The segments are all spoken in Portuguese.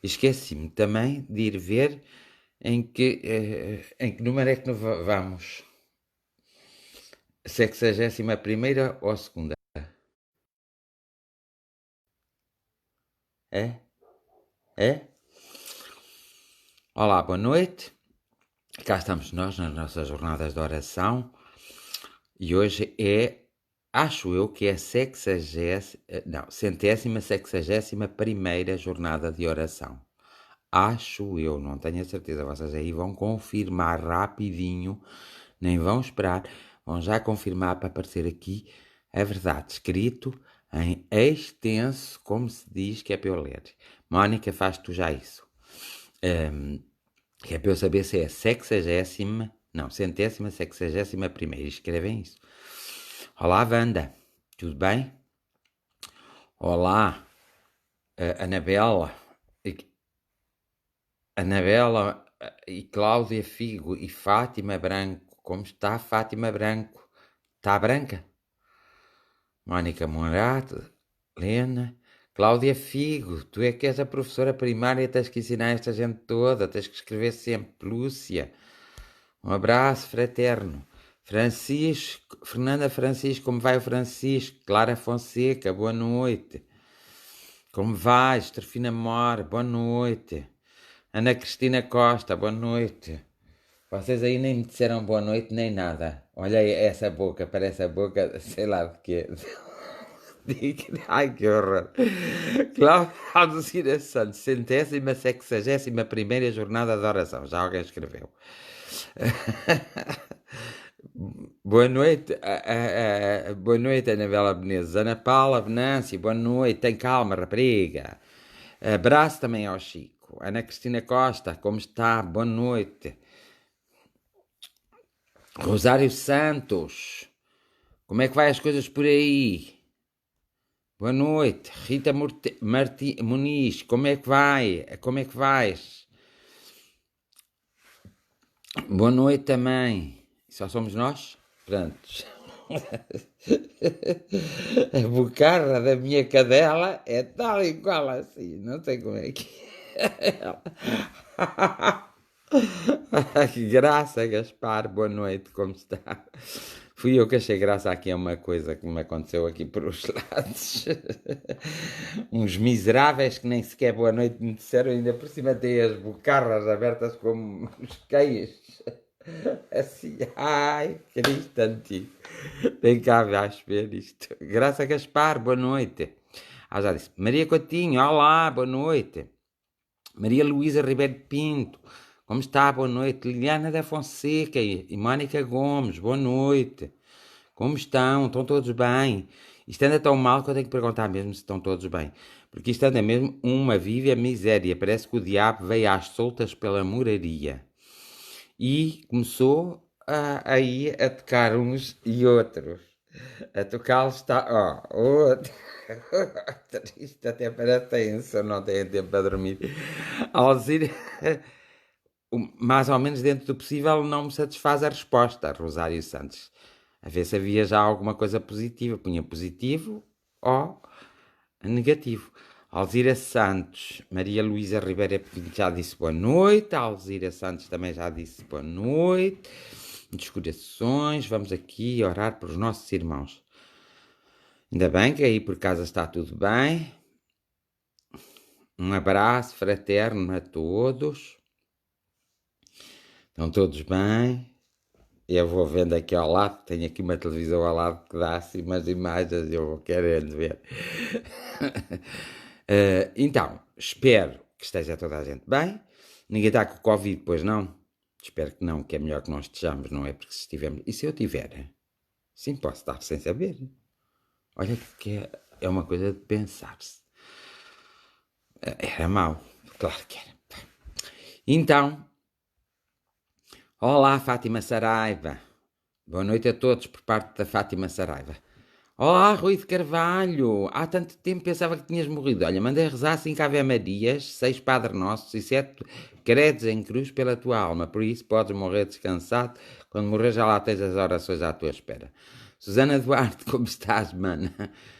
Esqueci-me também de ir ver em que número é que vamos. 61ª ou segunda? É? É? Olá, boa noite. Cá estamos nós nas nossas jornadas de oração e hoje acho eu que é centésima, 61ª jornada de oração. Acho eu, não tenho a certeza, vocês aí vão confirmar rapidinho, nem vão esperar, vão já confirmar para aparecer aqui a verdade, escrito em extenso, como se diz, que é para eu ler. Mónica, faz tu já isso. Que é para eu saber se é centésima, 61ª. Escrevem isso. Olá, Wanda, tudo bem? Olá, Anabela, e Cláudia Figo e Fátima Branco. Como está Fátima Branco? Está branca? Mónica Morato, Lena, Cláudia Figo, tu é que és a professora primária, tens que ensinar esta gente toda, tens que escrever sempre. Lúcia, um abraço fraterno. Francisco, Fernanda Francisco, como vai o Francisco? Clara Fonseca, boa noite. Como vais? Terfina Mor, boa noite. Ana Cristina Costa, boa noite. Vocês aí nem me disseram boa noite nem nada. Olha aí essa boca, parece a boca, sei lá de quê. Ai, que horror. Cláudia Alcira Santos, 61ª jornada de oração. Já alguém escreveu. Boa noite, boa noite, Anabela Menezes. Ana Paula Venâncio, boa noite. Tem calma, rapariga. Abraço também ao Chico. Ana Cristina Costa, como está? Boa noite. Rosário Santos, como é que vai as coisas por aí? Boa noite. Rita Muniz, como é que vai? Como é que vais? Boa noite também. Só somos nós? Prontos. A bocarra da minha cadela é tal e qual assim. Não sei como é que é. Que graça, Gaspar. Boa noite, como está? Fui eu que achei graça aqui a uma coisa que me aconteceu aqui por os lados. Uns miseráveis que nem sequer boa noite me disseram, ainda por cima têm as bocarras abertas como os cães. Assim, ai, Cristo antigo. Tem cá ver isto. Graça Gaspar, boa noite. Já disse. Maria Coutinho, olá, boa noite. Maria Luísa Ribeiro Pinto, como está? Boa noite. Liliana da Fonseca e Mónica Gomes, boa noite. Como estão? Estão todos bem? Isto anda tão mal que eu tenho que perguntar mesmo se estão todos bem. Porque isto anda mesmo uma viva miséria. Parece que o diabo veio às soltas pela moraria. E começou aí a tocar uns e outros. A tocá-los está... outro. Isto até parece tenso, não tenho tempo para dormir. Alzira, mais ou menos dentro do possível, não me satisfaz a resposta, Rosário Santos. A ver se havia já alguma coisa positiva. Punha positivo ou negativo. Alzira Santos, Maria Luísa Ribeira Pinto já disse boa noite. Alzira Santos também já disse boa noite. Muitos corações. Vamos aqui orar por os nossos irmãos. Ainda bem que aí por casa está tudo bem. Um abraço fraterno a todos. Estão todos bem. Eu vou vendo aqui ao lado, tenho aqui uma televisão ao lado que dá assim umas imagens e eu vou querendo ver. Então, espero que esteja toda a gente bem. Ninguém está com Covid, pois não? Espero que não, que é melhor que nós estejamos, não é? Porque se estivermos... E se eu tiver? Sim, posso estar sem saber. Olha que é uma coisa de pensar-se. Era mau, claro que era. Então, olá Fátima Saraiva. Boa noite a todos por parte da Fátima Saraiva. Olá Rui de Carvalho. Há tanto tempo pensava que tinhas morrido. Olha, mandei rezar 5 Ave Marias, 6 Padre Nossos e 7 credos em cruz pela tua alma. Por isso podes morrer descansado. Quando morrer já lá tens as orações à tua espera. Susana Duarte, como estás, mana?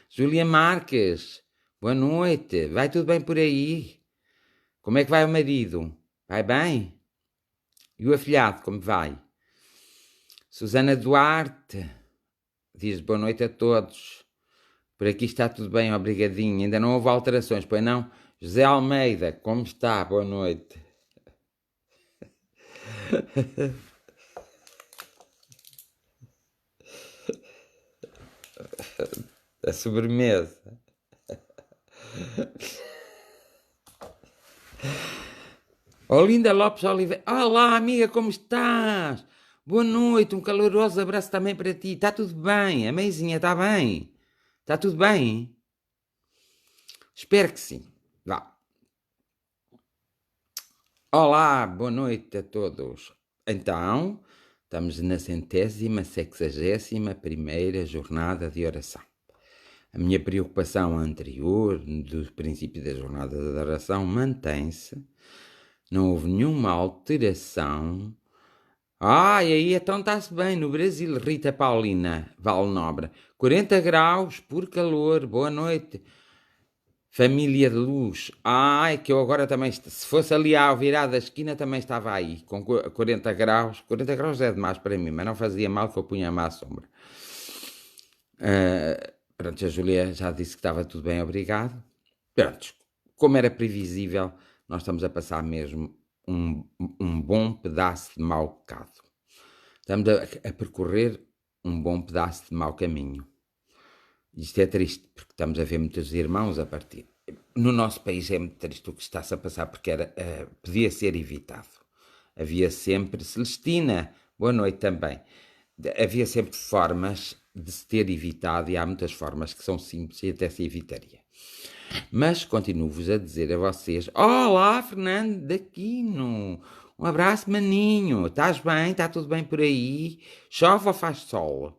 Júlia Marques, boa noite. Vai tudo bem por aí? Como é que vai o marido? Vai bem? E o afilhado, como vai? Susana Duarte diz boa noite a todos. Por aqui está tudo bem, obrigadinho. Ainda não houve alterações, pois não? José Almeida, como está? Boa noite. A sobremesa. Olinda Lopes Oliveira. Olá, amiga, como estás? Boa noite, um caloroso abraço também para ti. Está tudo bem? A meizinha está bem? Está tudo bem? Espero que sim. Vá. Olá, boa noite a todos. Então, estamos na 161ª jornada de oração. A minha preocupação anterior, do princípio da jornada de oração, mantém-se. Não houve nenhuma alteração. E aí então está-se bem. No Brasil, Rita Paulina, Val Nobre. 40 graus, por calor. Boa noite. Família de luz. É que eu agora também, se fosse ali à virada da esquina, também estava aí, com 40 graus. 40 graus é demais para mim, mas não fazia mal que eu punha-me à sombra. Pronto, a Júlia já disse que estava tudo bem, obrigado. Pronto, como era previsível, nós estamos a passar mesmo um bom pedaço de mau bocado. Estamos a percorrer um bom pedaço de mau caminho. Isto é triste, porque estamos a ver muitos irmãos a partir. No nosso país é muito triste o que está-se a passar, porque podia ser evitado. Havia sempre... Celestina, boa noite também. Havia sempre formas de se ter evitado, e há muitas formas que são simples e até se evitaria. Mas continuo-vos a dizer a vocês: olá, Fernando Daquino, um abraço, maninho, estás bem? Está tudo bem por aí? Chove ou faz sol?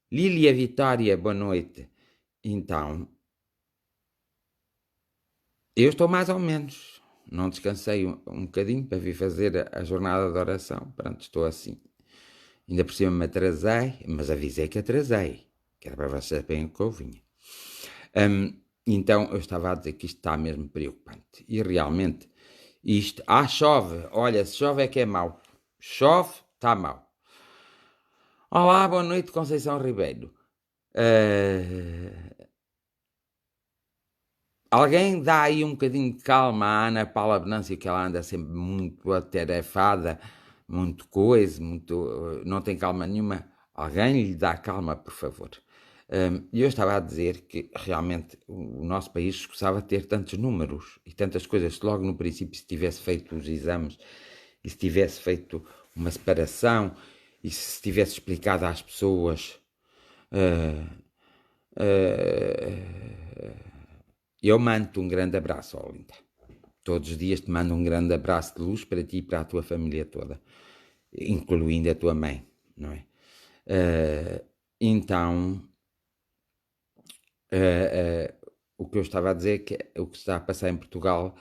Lília Vitória, boa noite. Então, eu estou mais ou menos. Não descansei um bocadinho para vir fazer a jornada de oração. Pronto, estou assim. Ainda por cima me atrasei, mas avisei que atrasei, que era para vocês saberem o que eu vinha. Então, eu estava a dizer que isto está mesmo preocupante. E realmente, isto... chove. Olha, se chove é que é mau. Chove, está mau. Olá, boa noite, Conceição Ribeiro. Alguém dá aí um bocadinho de calma à Ana Paula Venâncio, que ela anda sempre muito atarefada, muito coisa, não tem calma nenhuma. Alguém lhe dá calma, por favor. E eu estava a dizer que realmente o nosso país escusava ter tantos números e tantas coisas. Se logo no princípio se tivesse feito os exames e se tivesse feito uma separação e se tivesse explicado às pessoas... eu mando-te um grande abraço, Olinda. Todos os dias te mando um grande abraço de luz para ti e para a tua família toda, incluindo a tua mãe, não é? Então, o que eu estava a dizer é que o que está a passar em Portugal,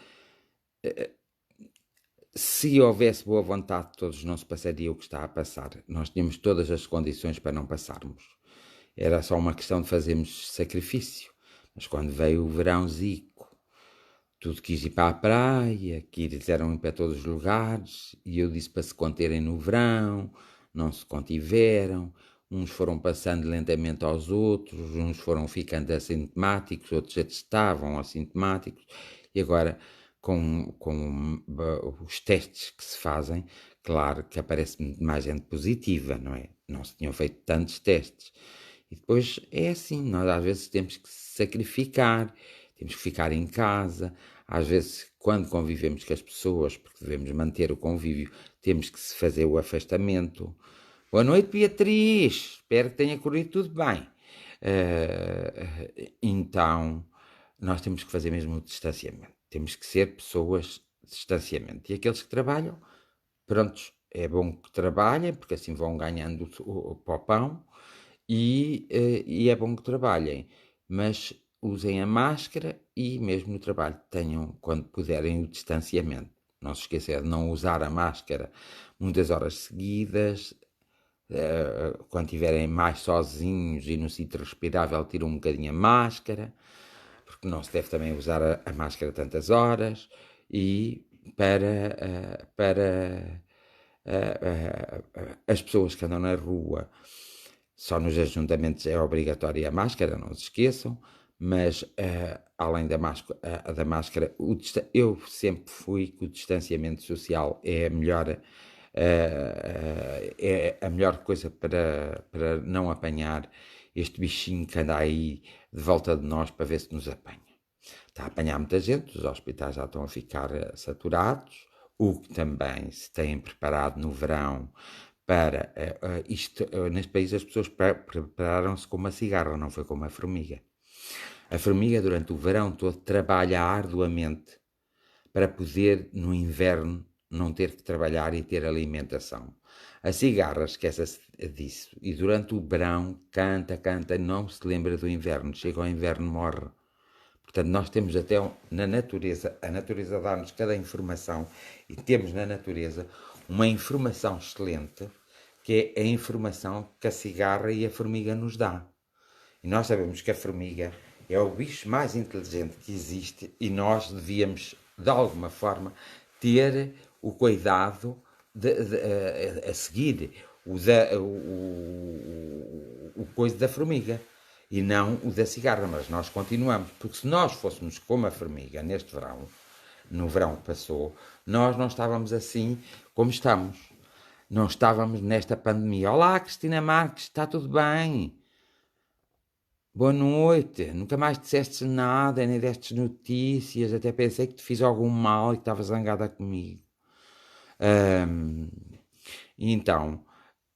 se houvesse boa vontade de todos, não se passaria o que está a passar. Nós tínhamos todas as condições para não passarmos. Era só uma questão de fazermos sacrifício. Mas quando veio o verãozico, tudo quis ir para a praia, quiseram ir para todos os lugares, e eu disse para se conterem no verão, não se contiveram, uns foram passando lentamente aos outros, uns foram ficando assintomáticos, outros já estavam assintomáticos, e agora com os testes que se fazem, claro que aparece mais gente positiva, não é? Não se tinham feito tantos testes. E depois é assim, nós às vezes temos que sacrificar, temos que ficar em casa, às vezes quando convivemos com as pessoas, porque devemos manter o convívio, temos que se fazer o afastamento. Boa noite, Beatriz, espero que tenha corrido tudo bem. Então, nós temos que fazer mesmo o distanciamento, temos que ser pessoas de distanciamento. E aqueles que trabalham, prontos, é bom que trabalhem, porque assim vão ganhando o pão. E é bom que trabalhem, mas usem a máscara e mesmo no trabalho tenham, quando puderem, o distanciamento. Não se esquecer de não usar a máscara muitas horas seguidas. Quando estiverem mais sozinhos e no sítio respirável, tiram um bocadinho a máscara, porque não se deve também usar a máscara tantas horas. e para as pessoas que andam na rua, só nos ajuntamentos é obrigatória a máscara, não se esqueçam, mas além da máscara, eu sempre fui que o distanciamento social é a melhor coisa para não apanhar este bichinho que anda aí de volta de nós para ver se nos apanha. Está a apanhar muita gente, os hospitais já estão a ficar saturados, o que também se têm preparado no verão para isto. Neste país as pessoas prepararam-se com uma cigarra, não foi com uma formiga. A formiga durante o verão todo trabalha arduamente para poder no inverno não ter que trabalhar e ter alimentação. A cigarra esquece-se disso e durante o verão canta, não se lembra do inverno, chega ao inverno morre. Portanto, nós temos até na natureza, a natureza dá-nos cada informação e temos na natureza uma informação excelente, que é a informação que a cigarra e a formiga nos dá. E nós sabemos que a formiga é o bicho mais inteligente que existe e nós devíamos, de alguma forma, ter o cuidado a seguir o coisa da formiga e não o da cigarra, mas nós continuamos, porque se nós fôssemos como a formiga neste verão, no verão que passou, nós não estávamos assim como estamos. Não estávamos nesta pandemia. Olá, Cristina Marques, está tudo bem? Boa noite. Nunca mais disseste nada, nem destes notícias. Até pensei que te fiz algum mal e que estava zangada comigo. E então,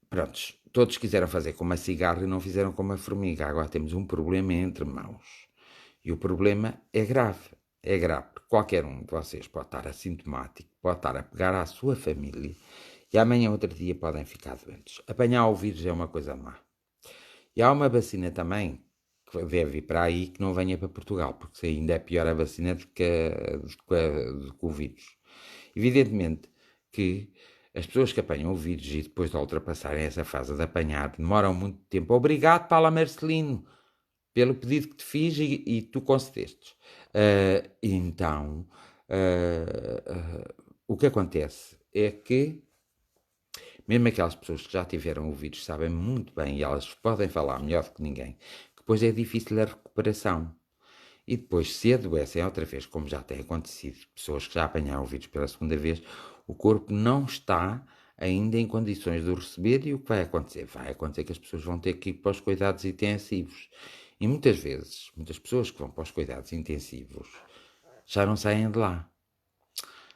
prontos, todos quiseram fazer como a cigarra e não fizeram como a formiga. Agora temos um problema entre mãos. E o problema é grave. É grave, porque qualquer um de vocês pode estar assintomático, pode estar a pegar à sua família e amanhã, outro dia, podem ficar doentes. Apanhar o vírus é uma coisa má. E há uma vacina também que deve ir para aí que não venha para Portugal, porque ainda é pior a vacina do que o vírus. Evidentemente que as pessoas que apanham o vírus e depois de ultrapassarem essa fase de apanhar demoram muito tempo. Obrigado, Paula Marcelino, pelo pedido que te fiz e tu concedeste. Então, o que acontece é que mesmo aquelas pessoas que já tiveram o vírus sabem muito bem, e elas podem falar melhor do que ninguém, que depois é difícil a recuperação. E depois, se adoecem outra vez, como já tem acontecido, pessoas que já apanharam o vírus pela segunda vez, o corpo não está ainda em condições de o receber e o que vai acontecer? Vai acontecer que as pessoas vão ter que ir para os cuidados intensivos. E muitas vezes, muitas pessoas que vão para os cuidados intensivos já não saem de lá.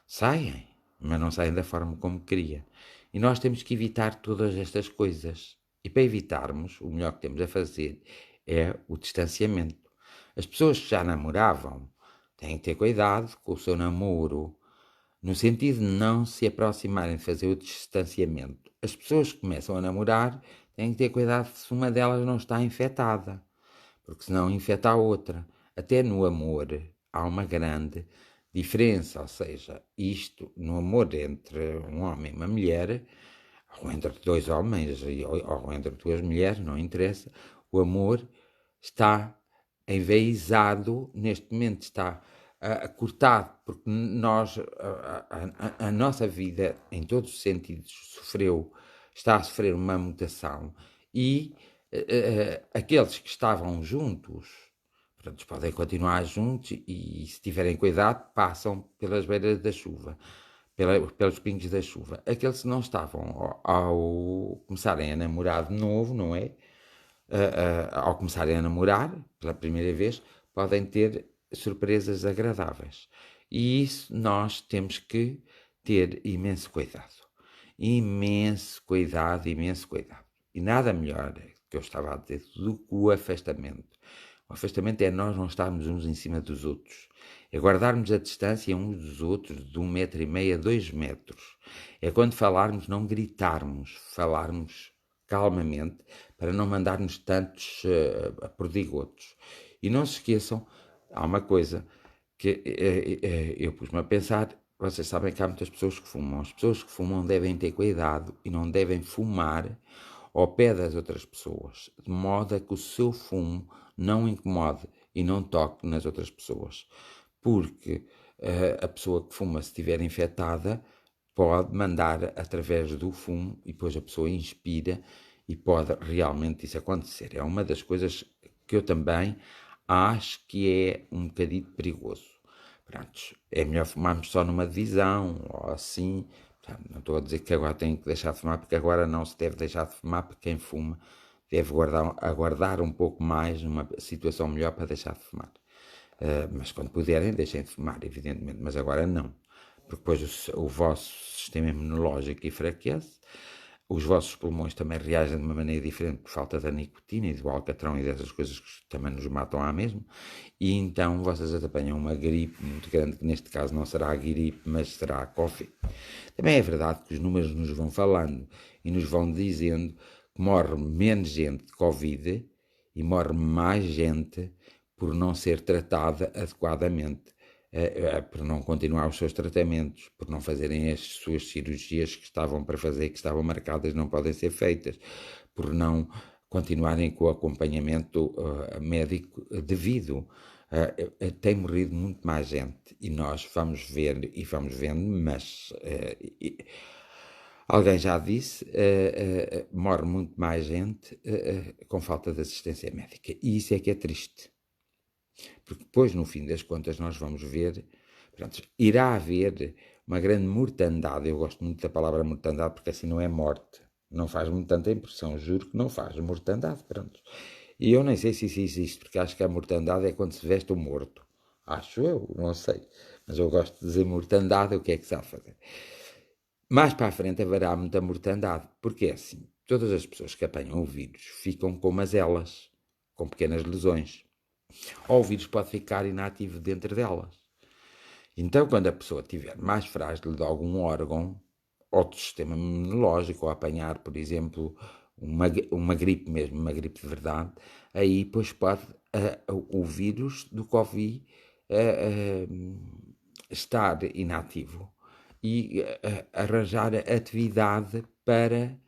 Saem, mas não saem da forma como queria. E nós temos que evitar todas estas coisas. E para evitarmos, o melhor que temos a fazer é o distanciamento. As pessoas que já namoravam têm que ter cuidado com o seu namoro, no sentido de não se aproximarem de fazer o distanciamento. As pessoas que começam a namorar têm que ter cuidado se uma delas não está infectada, porque senão infecta a outra. Até no amor há uma grande diferença, ou seja, isto no amor entre um homem e uma mulher, ou entre dois homens, ou entre duas mulheres, não interessa, o amor está enraizado, neste momento está cortado, porque nós, a nossa vida, em todos os sentidos, está a sofrer uma mutação e aqueles que estavam juntos, portanto, podem continuar juntos e, se tiverem cuidado, passam pelas beiras da chuva, pelos pingos da chuva. Aqueles que não estavam, ao começarem a namorar de novo, não é? Ao começarem a namorar, pela primeira vez, podem ter surpresas agradáveis. E isso nós temos que ter imenso cuidado. Imenso cuidado, imenso cuidado. E nada melhor, que eu estava a dizer, do que o afastamento. O afastamento é nós não estarmos uns em cima dos outros. É guardarmos a distância uns dos outros de 1,5 m a 2 metros. É quando falarmos, não gritarmos, falarmos calmamente, para não mandarmos tantos perdigotos. E não se esqueçam, há uma coisa que eu pus-me a pensar, vocês sabem que há muitas pessoas que fumam. As pessoas que fumam devem ter cuidado e não devem fumar ao pé das outras pessoas, de modo a que o seu fumo não incomode e não toque nas outras pessoas. Porque a pessoa que fuma, se estiver infectada, pode mandar através do fumo e depois a pessoa inspira e pode realmente isso acontecer. É uma das coisas que eu também acho que é um bocadinho perigoso. Pronto, é melhor fumarmos só numa divisão ou assim. Não estou a dizer que agora tenho que deixar de fumar, porque agora não se deve deixar de fumar, porque quem fuma deve aguardar um pouco mais numa situação melhor para deixar de fumar. Mas quando puderem, deixem de fumar, evidentemente, mas agora não. Porque depois o vosso sistema imunológico enfraquece, os vossos pulmões também reagem de uma maneira diferente por falta da nicotina e do alcatrão e dessas coisas que também nos matam à mesma, e então vocês apanham uma gripe muito grande, que neste caso não será a gripe, mas será a Covid. Também é verdade que os números nos vão falando e nos vão dizendo que morre menos gente de Covid e morre mais gente por não ser tratada adequadamente, por não continuar os seus tratamentos, por não fazerem as suas cirurgias que estavam para fazer, que estavam marcadas, não podem ser feitas, por não continuarem com o acompanhamento médico devido. Tem morrido muito mais gente e nós vamos ver e vamos vendo, mas alguém já disse, morre muito mais gente com falta de assistência médica, e isso é que é triste. Porque depois, no fim das contas, nós vamos ver, pronto, irá haver uma grande mortandade. Eu gosto muito da palavra mortandade porque assim não é morte. Não faz-me tanta impressão, juro que não faz. Mortandade, pronto. E eu nem sei se isso existe, porque acho que a mortandade é quando se veste o morto. Acho eu, não sei. Mas eu gosto de dizer mortandade, o que é que sabe fazer? Mais para a frente haverá muita mortandade, porque é assim, todas as pessoas que apanham o vírus ficam com elas, com pequenas lesões. Ou o vírus pode ficar inativo dentro delas. Então, quando a pessoa estiver mais frágil de algum órgão, ou do sistema imunológico, ou apanhar, por exemplo, uma gripe mesmo, uma gripe de verdade, aí pois pode o vírus do Covid estar inativo e arranjar atividade para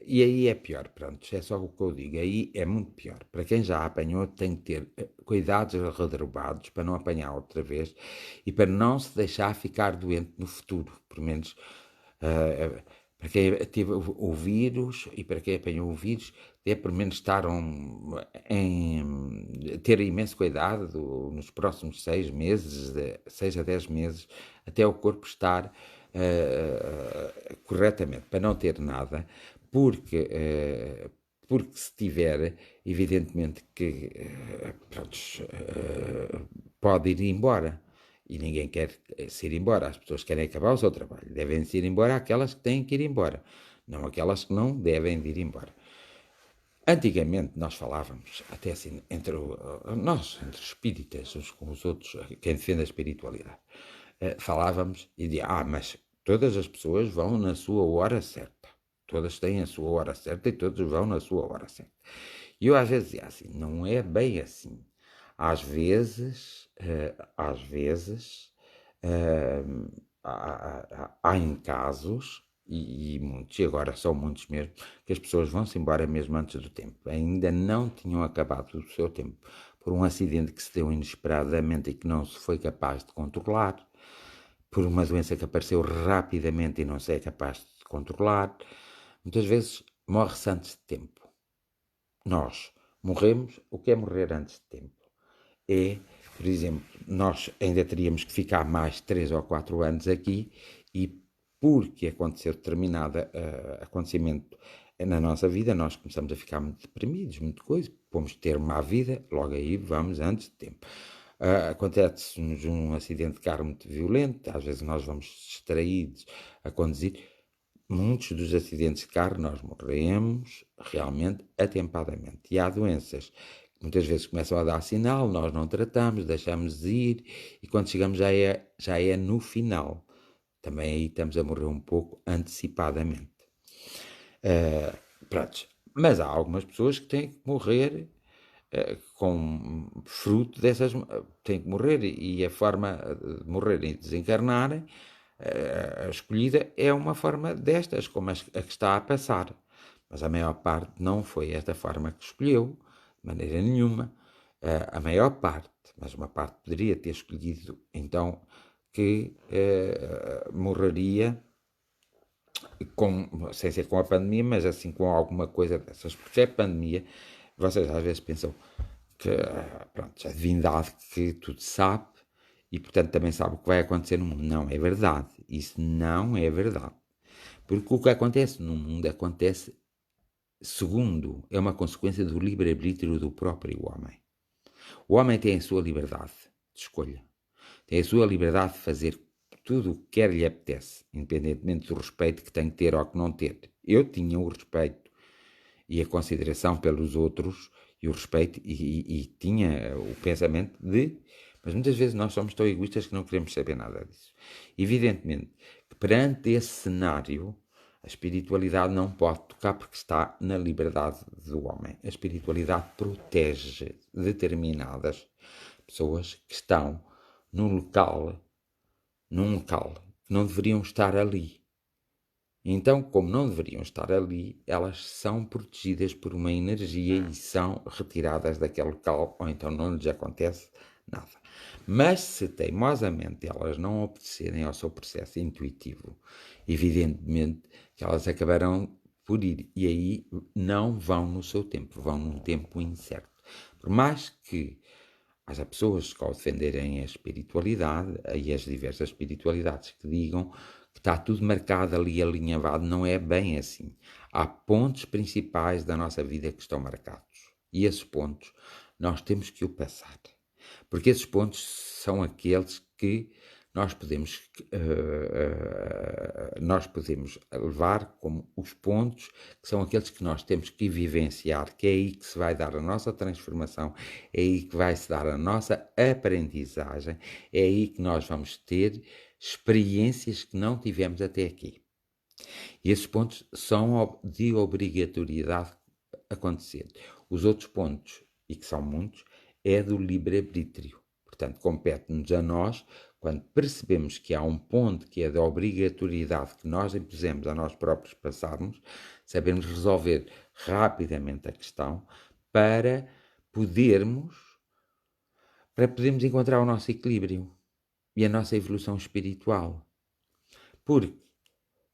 e aí é pior, pronto, é só o que eu digo, aí é muito pior. Para quem já apanhou tem que ter cuidados redobrados para não apanhar outra vez e para não se deixar ficar doente no futuro, pelo menos para quem teve o vírus e para quem apanhou o vírus, deve pelo menos estar ter imenso cuidado nos próximos 6 meses, 6 a 10 meses, até o corpo estar corretamente, para não ter nada, porque se tiver, evidentemente que pronto, pode ir embora. E ninguém quer se ir embora. As pessoas querem acabar o seu trabalho. Devem se ir embora aquelas que têm que ir embora, não aquelas que não devem de ir embora. Antigamente nós falávamos, até assim, entre os espíritas, uns com os outros, quem defende a espiritualidade, falávamos e dizia, mas todas as pessoas vão na sua hora certa. Todas têm a sua hora certa e todos vão na sua hora certa. E eu às vezes dizia assim, não é bem assim. Às vezes, há em casos, e muitos, e agora são muitos mesmo, que as pessoas vão-se embora mesmo antes do tempo. Ainda não tinham acabado o seu tempo por um acidente que se deu inesperadamente e que não se foi capaz de controlar, por uma doença que apareceu rapidamente e não se é capaz de controlar. Muitas vezes morre-se antes de tempo. Nós morremos, o que é morrer antes de tempo? É, por exemplo, nós ainda teríamos que ficar mais 3 ou 4 anos aqui e porque aconteceu determinado acontecimento na nossa vida, nós começamos a ficar muito deprimidos, muito coisa, vamos ter má vida, logo aí vamos antes de tempo. Acontece-nos um acidente de carro muito violento, às vezes nós vamos distraídos a conduzir. Muitos dos acidentes de carro nós morremos realmente atempadamente. E há doenças que muitas vezes começam a dar sinal, nós não tratamos, deixamos de ir e quando chegamos já é no final. Também aí estamos a morrer um pouco antecipadamente. Pronto. Mas há algumas pessoas que têm que morrer com fruto dessas, têm que morrer e a forma de morrer e desencarnarem a escolhida é uma forma destas, como a que está a passar. Mas a maior parte não foi esta forma que escolheu, de maneira nenhuma. A maior parte mas uma parte poderia ter escolhido, então, que morreria sem ser com a pandemia, mas assim com alguma coisa dessas. Porque é pandemia, vocês às vezes pensam que, pronto, a divindade que tudo sabe e, portanto, também sabe o que vai acontecer no mundo. Não é verdade. Isso não é verdade. Porque o que acontece no mundo acontece segundo, é uma consequência do livre-arbítrio do próprio homem. O homem tem a sua liberdade de escolha, tem a sua liberdade de fazer tudo o que quer lhe apetece, independentemente do respeito que tem que ter ou que não ter. Eu tinha o respeito e a consideração pelos outros e o respeito e tinha o pensamento de... Mas muitas vezes nós somos tão egoístas que não queremos saber nada disso. Evidentemente que perante esse cenário a espiritualidade não pode tocar porque está na liberdade do homem. A espiritualidade protege determinadas pessoas que estão num local que não deveriam estar ali. Então, como não deveriam estar ali, elas são protegidas por uma energia e são retiradas daquele local, ou então não lhes acontece nada. Mas se teimosamente elas não obedecerem ao seu processo intuitivo, evidentemente que elas acabarão por ir, e aí não vão no seu tempo, vão num tempo incerto. Por mais que haja pessoas que ao defenderem a espiritualidade e as diversas espiritualidades que digam que está tudo marcado ali, alinhavado, não é bem assim. Há pontos principais da nossa vida que estão marcados. E esses pontos nós temos que o passar. Porque esses pontos são aqueles que nós podemos levar como os pontos que são aqueles que nós temos que vivenciar, que é aí que se vai dar a nossa transformação, é aí que vai se dar a nossa aprendizagem, é aí que nós vamos ter experiências que não tivemos até aqui. E esses pontos são de obrigatoriedade acontecer. Os outros pontos, e que são muitos, é do livre-arbítrio. Portanto, compete-nos a nós, quando percebemos que há um ponto que é da obrigatoriedade que nós impusemos a nós próprios passarmos, sabermos resolver rapidamente a questão para podermos encontrar o nosso equilíbrio e a nossa evolução espiritual. Porque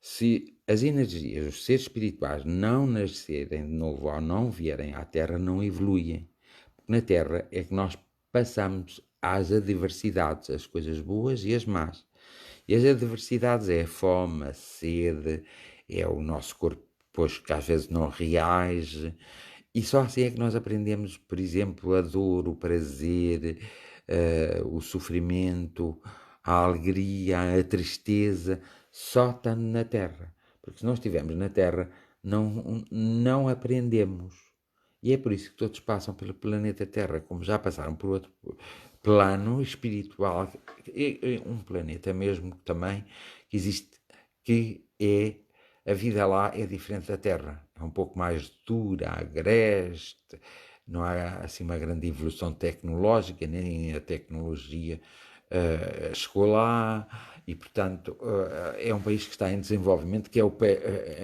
se as energias, os seres espirituais não nascerem de novo ou não vierem à Terra, não evoluem. Porque na Terra é que nós passamos às adversidades, as coisas boas e as más. E as adversidades é a fome, a sede, é o nosso corpo, pois que às vezes não reage. E só assim é que nós aprendemos, por exemplo, a dor, o prazer, o sofrimento, a alegria, a tristeza, só estando na Terra. Porque se não estivermos na Terra, não aprendemos. E é por isso que todos passam pelo planeta Terra, como já passaram por outro plano espiritual, um planeta mesmo também que existe, que é a vida lá é diferente da Terra, é um pouco mais dura, agreste, não há assim uma grande evolução tecnológica, nem a tecnologia chegou lá e, portanto, é um país que está em desenvolvimento, que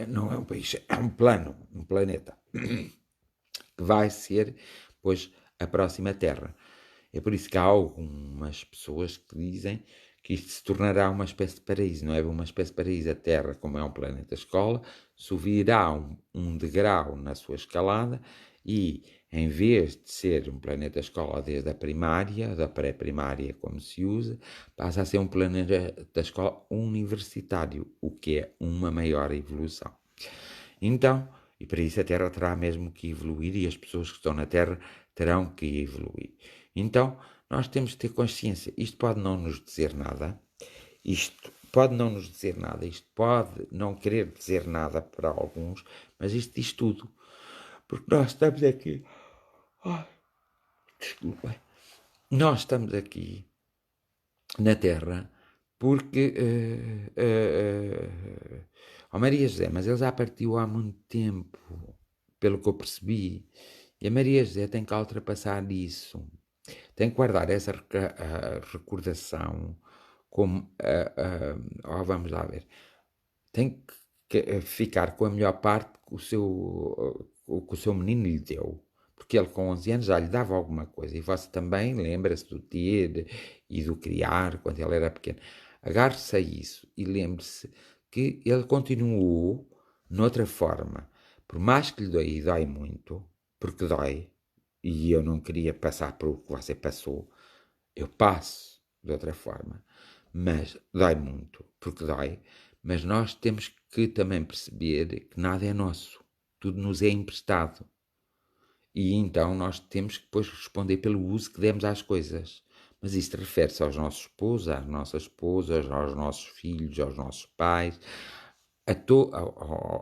não é um país, é um plano, um planeta, que vai ser, pois, a próxima Terra. É por isso que há algumas pessoas que dizem que isto se tornará uma espécie de paraíso. Não é uma espécie de paraíso. A Terra, como é um planeta escola, subirá um degrau na sua escalada e, em vez de ser um planeta escola desde a primária, da pré-primária como se usa, passa a ser um planeta escola universitário, o que é uma maior evolução. Então, e para isso a Terra terá mesmo que evoluir e as pessoas que estão na Terra terão que evoluir. Então, nós temos que ter consciência. Isto pode não nos dizer nada, isto pode não nos dizer nada, isto pode não querer dizer nada para alguns, mas isto diz tudo. Porque nós estamos aqui. Oh, desculpa. Nós estamos aqui na Terra porque. Maria José, mas ele já partiu há muito tempo, pelo que eu percebi. E a Maria José tem que ultrapassar isso. Tem que guardar essa recordação como. Vamos lá ver. Tem que ficar com a melhor parte que o seu menino lhe deu. porque ele com 11 anos já lhe dava alguma coisa, e você também lembra-se do ter e do criar, quando ele era pequeno. Agarre-se a isso e lembre-se que ele continuou noutra forma, por mais que lhe dói, e dói muito, porque dói, e eu não queria passar por o que você passou, eu passo de outra forma, mas dói muito, porque dói, mas nós temos que também perceber que nada é nosso, tudo nos é emprestado. E então nós temos que depois responder pelo uso que demos às coisas. Mas isto refere-se aos nossos esposos, às nossas esposas, aos nossos filhos, aos nossos pais,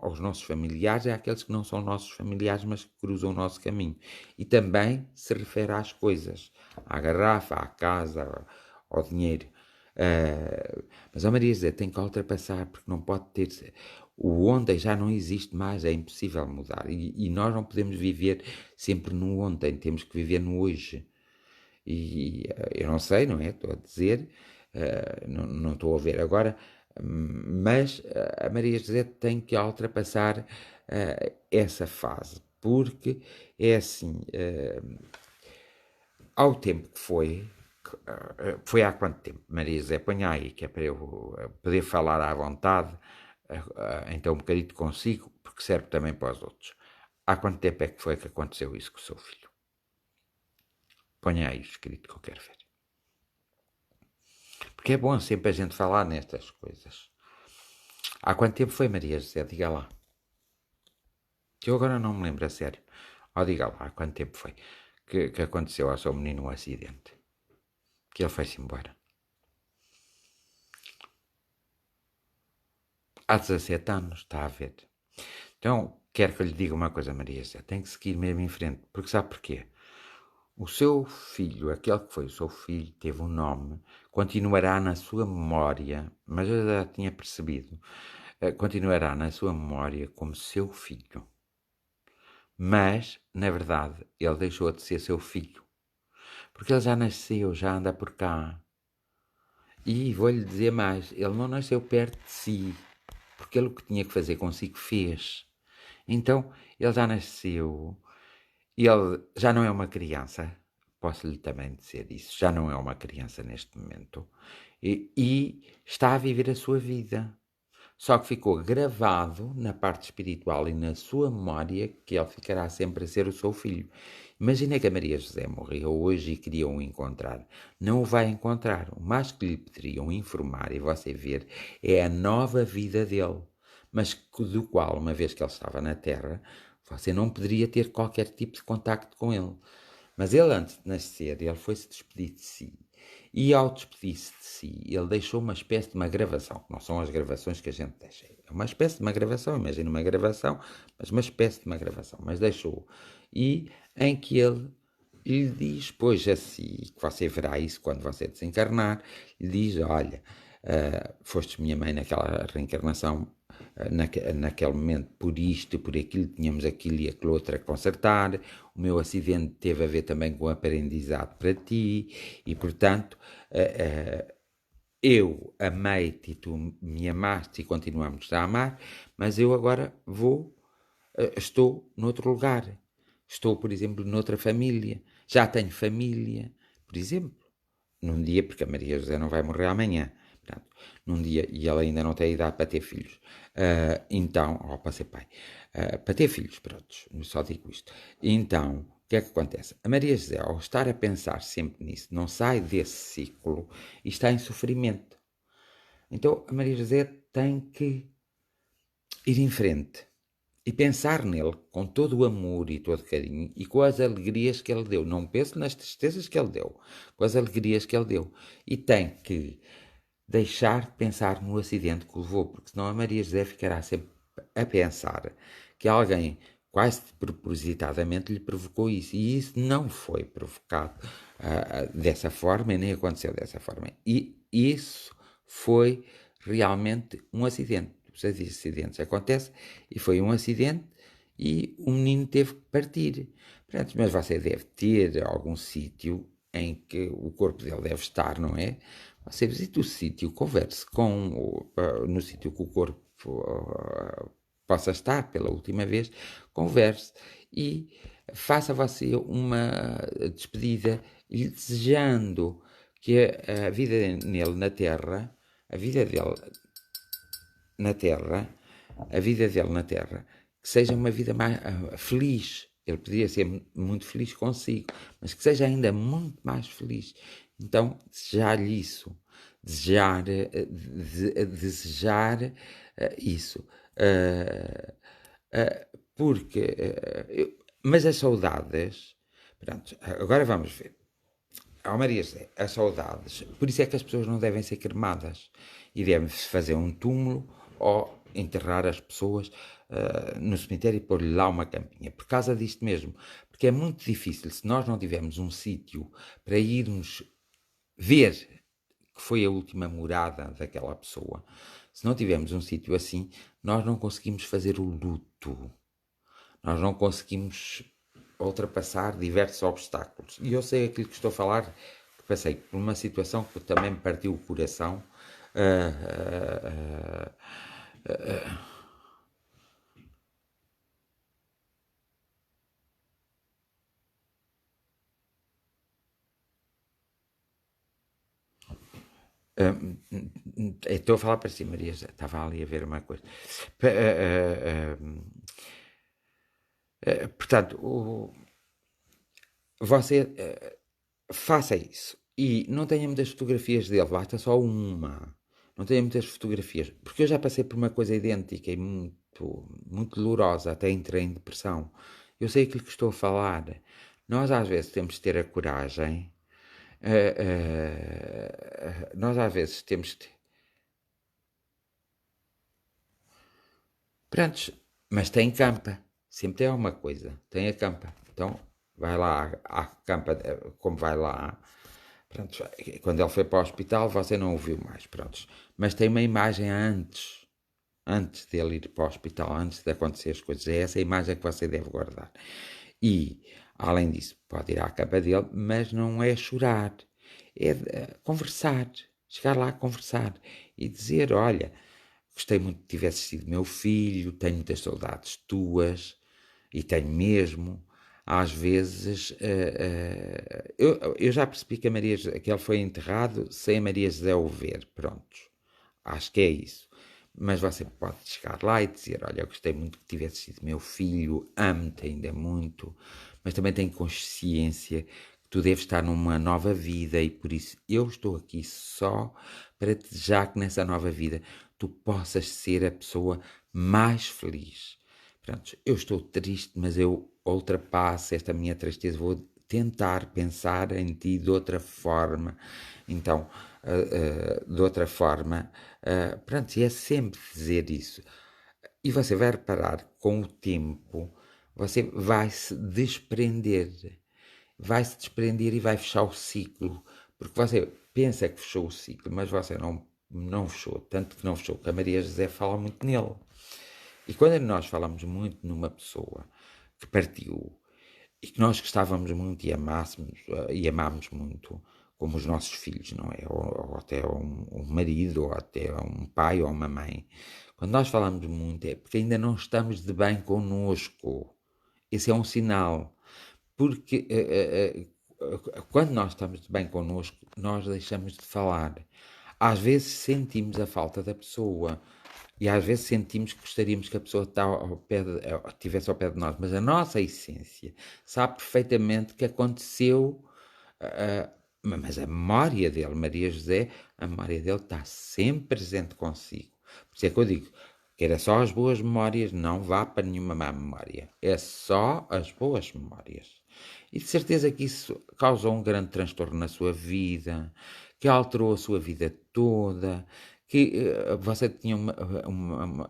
aos nossos familiares e àqueles que não são nossos familiares, mas que cruzam o nosso caminho. E também se refere às coisas, à garrafa, à casa, ao dinheiro. Mas a Maria José tem que ultrapassar, porque não pode ter... O ontem já não existe mais, é impossível mudar. E nós não podemos viver sempre no ontem, temos que viver no hoje. E eu não sei, não é? Estou a dizer, não estou a ver agora, mas a Maria José tem que ultrapassar essa fase, porque é assim, ao tempo que foi há quanto tempo, Maria José? Põe aí, que é para eu poder falar à vontade, então um bocadinho consigo, porque serve também para os outros. Há quanto tempo é que foi que aconteceu isso com o seu filho? Ponha aí escrito que eu quero ver. Porque é bom sempre a gente falar nestas coisas. Há quanto tempo foi, Maria José? Diga lá. Que eu agora não me lembro a sério. Diga lá, há quanto tempo foi que aconteceu ao seu menino um acidente? Que ele foi-se embora. Há 17 anos, está a ver. Então, quero que eu lhe diga uma coisa, Maria José. Tem que seguir mesmo em frente. Porque sabe porquê? O seu filho, aquele que foi o seu filho, teve um nome, continuará na sua memória, mas eu já tinha percebido, continuará na sua memória como seu filho. Mas, na verdade, ele deixou de ser seu filho, porque ele já nasceu, já anda por cá. E vou-lhe dizer mais, ele não nasceu perto de si, porque ele o que tinha que fazer consigo fez. Então, ele já nasceu, ele já não é uma criança, posso-lhe também dizer isso, já não é uma criança neste momento, e está a viver a sua vida. Só que ficou gravado na parte espiritual e na sua memória que ele ficará sempre a ser o seu filho. Imagina que a Maria José morreu hoje e queriam o encontrar. Não o vai encontrar. O mais que lhe poderiam informar e você ver é a nova vida dele, mas do qual, uma vez que ele estava na Terra, você não poderia ter qualquer tipo de contacto com ele. Mas ele, antes de nascer, ele foi-se despedir de si. E ao despedir-se de si, ele deixou uma espécie de uma gravação, que não são as gravações que a gente deixa. É uma espécie de uma gravação, imagina uma gravação, mas uma espécie de uma gravação, mas deixou. E em que ele lhe diz, pois assim, que você verá isso quando você desencarnar, lhe diz, olha, foste minha mãe naquela reencarnação, naquele momento, por isto, por aquilo, tínhamos aquilo e aquilo outro a consertar, o meu acidente teve a ver também com o aprendizado para ti, e portanto, eu amei-te e tu me amaste e continuamos a amar, mas eu agora estou noutro lugar, estou, por exemplo, noutra família, já tenho família, por exemplo, num dia, porque a Maria José não vai morrer amanhã, portanto, num dia, e ela ainda não tem idade para ter filhos, então, ou para ser pai, para ter filhos, pronto, só digo isto. Então, o que é que acontece? A Maria José, ao estar a pensar sempre nisso, não sai desse ciclo e está em sofrimento. Então, a Maria José tem que ir em frente e pensar nele com todo o amor e todo o carinho e com as alegrias que ele deu. Não pense nas tristezas que ele deu, com as alegrias que ele deu. E tem que deixar de pensar no acidente que levou, porque senão a Maria José ficará sempre a pensar que alguém quase propositadamente lhe provocou isso. E isso não foi provocado dessa forma e nem aconteceu dessa forma. E isso foi realmente um acidente. Os acidentes acontecem e foi um acidente e o menino teve que partir. Pronto, mas você deve ter algum sítio em que o corpo dele deve estar, não é? Você visita o sítio, converse no sítio que o corpo possa estar pela última vez, converse e faça você uma despedida lhe desejando que a vida nele na Terra, a vida dele na Terra, a vida dele na Terra, que seja uma vida mais feliz. Ele poderia ser muito feliz consigo, mas que seja ainda muito mais feliz. Então, desejar-lhe isso. Desejar isso. Porque. Mas as saudades. Pronto, agora vamos ver. Ao Maria José, as saudades. Por isso é que as pessoas não devem ser cremadas. E devem-se fazer um túmulo ou enterrar as pessoas no cemitério e pôr-lhe lá uma campinha. Por causa disto mesmo. Porque é muito difícil, se nós não tivermos um sítio para irmos ver que foi a última morada daquela pessoa, se não tivermos um sítio assim, nós não conseguimos fazer o luto. Nós não conseguimos ultrapassar diversos obstáculos. E eu sei aquilo que estou a falar, que passei por uma situação que também me partiu o coração. Uh, uh, estou a falar para si, Maria, estava ali a ver uma coisa. Portanto, você faça isso. E não tenha muitas fotografias dele, basta só uma. Não tenha muitas fotografias. Porque eu já passei por uma coisa idêntica e muito dolorosa, até entrei em depressão. Eu sei aquilo que estou a falar. Nós às vezes temos de ter a coragem. Nós às vezes temos de. Prontos, mas tem campa. Sempre tem alguma coisa. Tem a campa. Então, vai lá à campa, como vai lá. Pronto, quando ele foi para o hospital, você não o viu mais. Pronto. Mas tem uma imagem antes dele ir para o hospital, antes de acontecer as coisas. É essa a imagem que você deve guardar. E, além disso, pode ir à cama dele, mas não é chorar. É conversar. Chegar lá a conversar. E dizer, olha, gostei muito que tivesses sido meu filho, tenho muitas saudades tuas, e tenho mesmo. Às vezes, eu já percebi que, que ele foi enterrado sem a Maria José o ver, pronto. Acho que é isso. Mas você pode chegar lá e dizer, olha, eu gostei muito que tivesse sido meu filho, amo-te ainda muito, mas também tenho consciência que tu deves estar numa nova vida e por isso eu estou aqui só para te desejar que nessa nova vida tu possas ser a pessoa mais feliz. Pronto, eu estou triste, mas eu ultrapasso esta minha tristeza, vou tentar pensar em ti de outra forma. Então, de outra forma, pronto, e é sempre dizer isso. E você vai reparar, com o tempo, você vai se desprender. Vai se desprender e vai fechar o ciclo. Porque você pensa que fechou o ciclo, mas você não fechou. Tanto que não fechou, que a Maria José fala muito nele. E quando nós falamos muito numa pessoa que partiu e que nós gostávamos muito e amámos muito, como os nossos filhos, não é? Ou até um marido, ou até um pai ou uma mãe. Quando nós falamos muito é porque ainda não estamos de bem connosco. Esse é um sinal. Porque quando nós estamos de bem connosco, nós deixamos de falar. Às vezes sentimos a falta da pessoa. E às vezes sentimos que gostaríamos que a pessoa estivesse ao pé de nós, mas a nossa essência sabe perfeitamente que aconteceu, mas a memória dele, Maria José, a memória dele está sempre presente consigo. Por isso é que eu digo, que era só as boas memórias, não vá para nenhuma má memória. É só as boas memórias. E de certeza que isso causou um grande transtorno na sua vida, que alterou a sua vida toda, que você tinha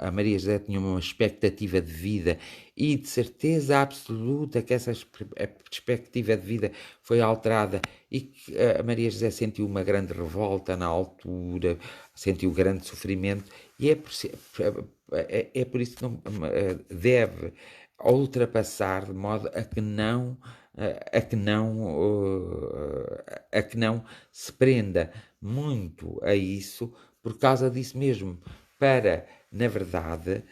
a Maria José tinha uma expectativa de vida e de certeza absoluta que essa perspectiva de vida foi alterada e que a Maria José sentiu uma grande revolta na altura, sentiu grande sofrimento e é por isso que não, deve ultrapassar de modo a que não se prenda muito a isso por causa disso mesmo, para na verdade,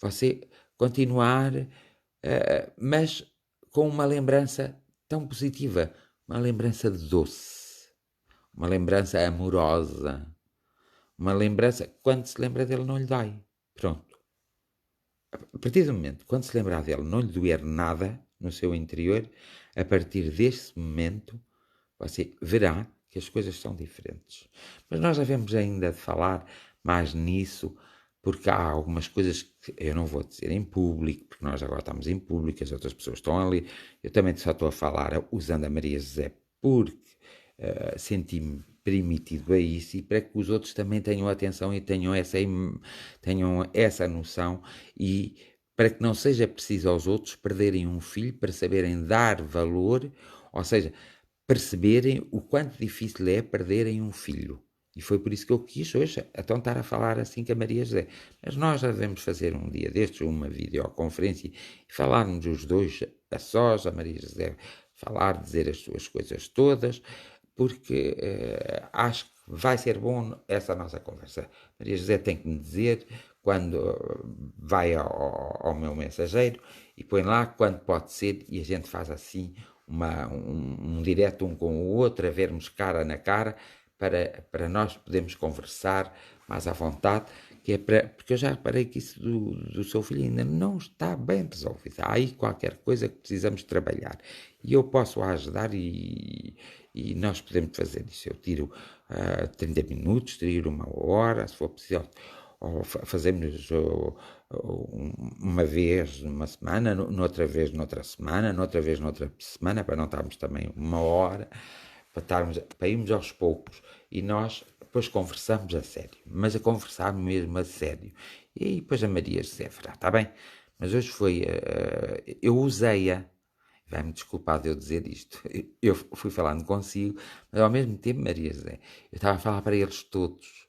você continuar, mas com uma lembrança tão positiva, uma lembrança doce, uma lembrança amorosa, uma lembrança, quando se lembra dele não lhe dói. Pronto. A partir do momento, quando se lembrar dele, não lhe doer nada no seu interior, a partir desse momento, você verá que as coisas são diferentes. Mas nós devemos ainda de falar mais nisso, porque há algumas coisas que eu não vou dizer em público, porque nós agora estamos em público, as outras pessoas estão ali. Eu também só estou a falar usando a Maria José porque senti-me permitido a isso e para que os outros também tenham atenção e tenham essa noção e para que não seja preciso aos outros perderem um filho para saberem dar valor, ou seja, perceberem o quanto difícil é perderem um filho. E foi por isso que eu quis hoje então estar a falar assim com a Maria José. Mas nós já devemos fazer um dia destes, uma videoconferência, e falarmos os dois a sós, a Maria José falar, dizer as suas coisas todas, porque acho que vai ser bom essa nossa conversa. Maria José tem que me dizer quando vai ao meu mensageiro e põe lá quando pode ser e a gente faz assim um direto um com o outro, a vermos cara na cara, para nós podermos conversar mais à vontade, porque eu já reparei que isso do seu filho ainda não está bem resolvido. Há aí qualquer coisa que precisamos trabalhar. E eu posso ajudar e nós podemos fazer isso. Eu tiro 30 minutos, tiro uma hora, se for preciso, ou fazemos uma vez numa semana, noutra vez noutra semana, noutra vez noutra semana, para não estarmos também uma hora, para irmos aos poucos. E nós depois conversamos a sério, mas a conversar mesmo a sério. E depois a Maria José fará, está bem? Mas hoje foi, eu usei-a, vai-me desculpar de eu dizer isto, eu fui falando consigo, mas ao mesmo tempo, Maria José, eu estava a falar para eles todos,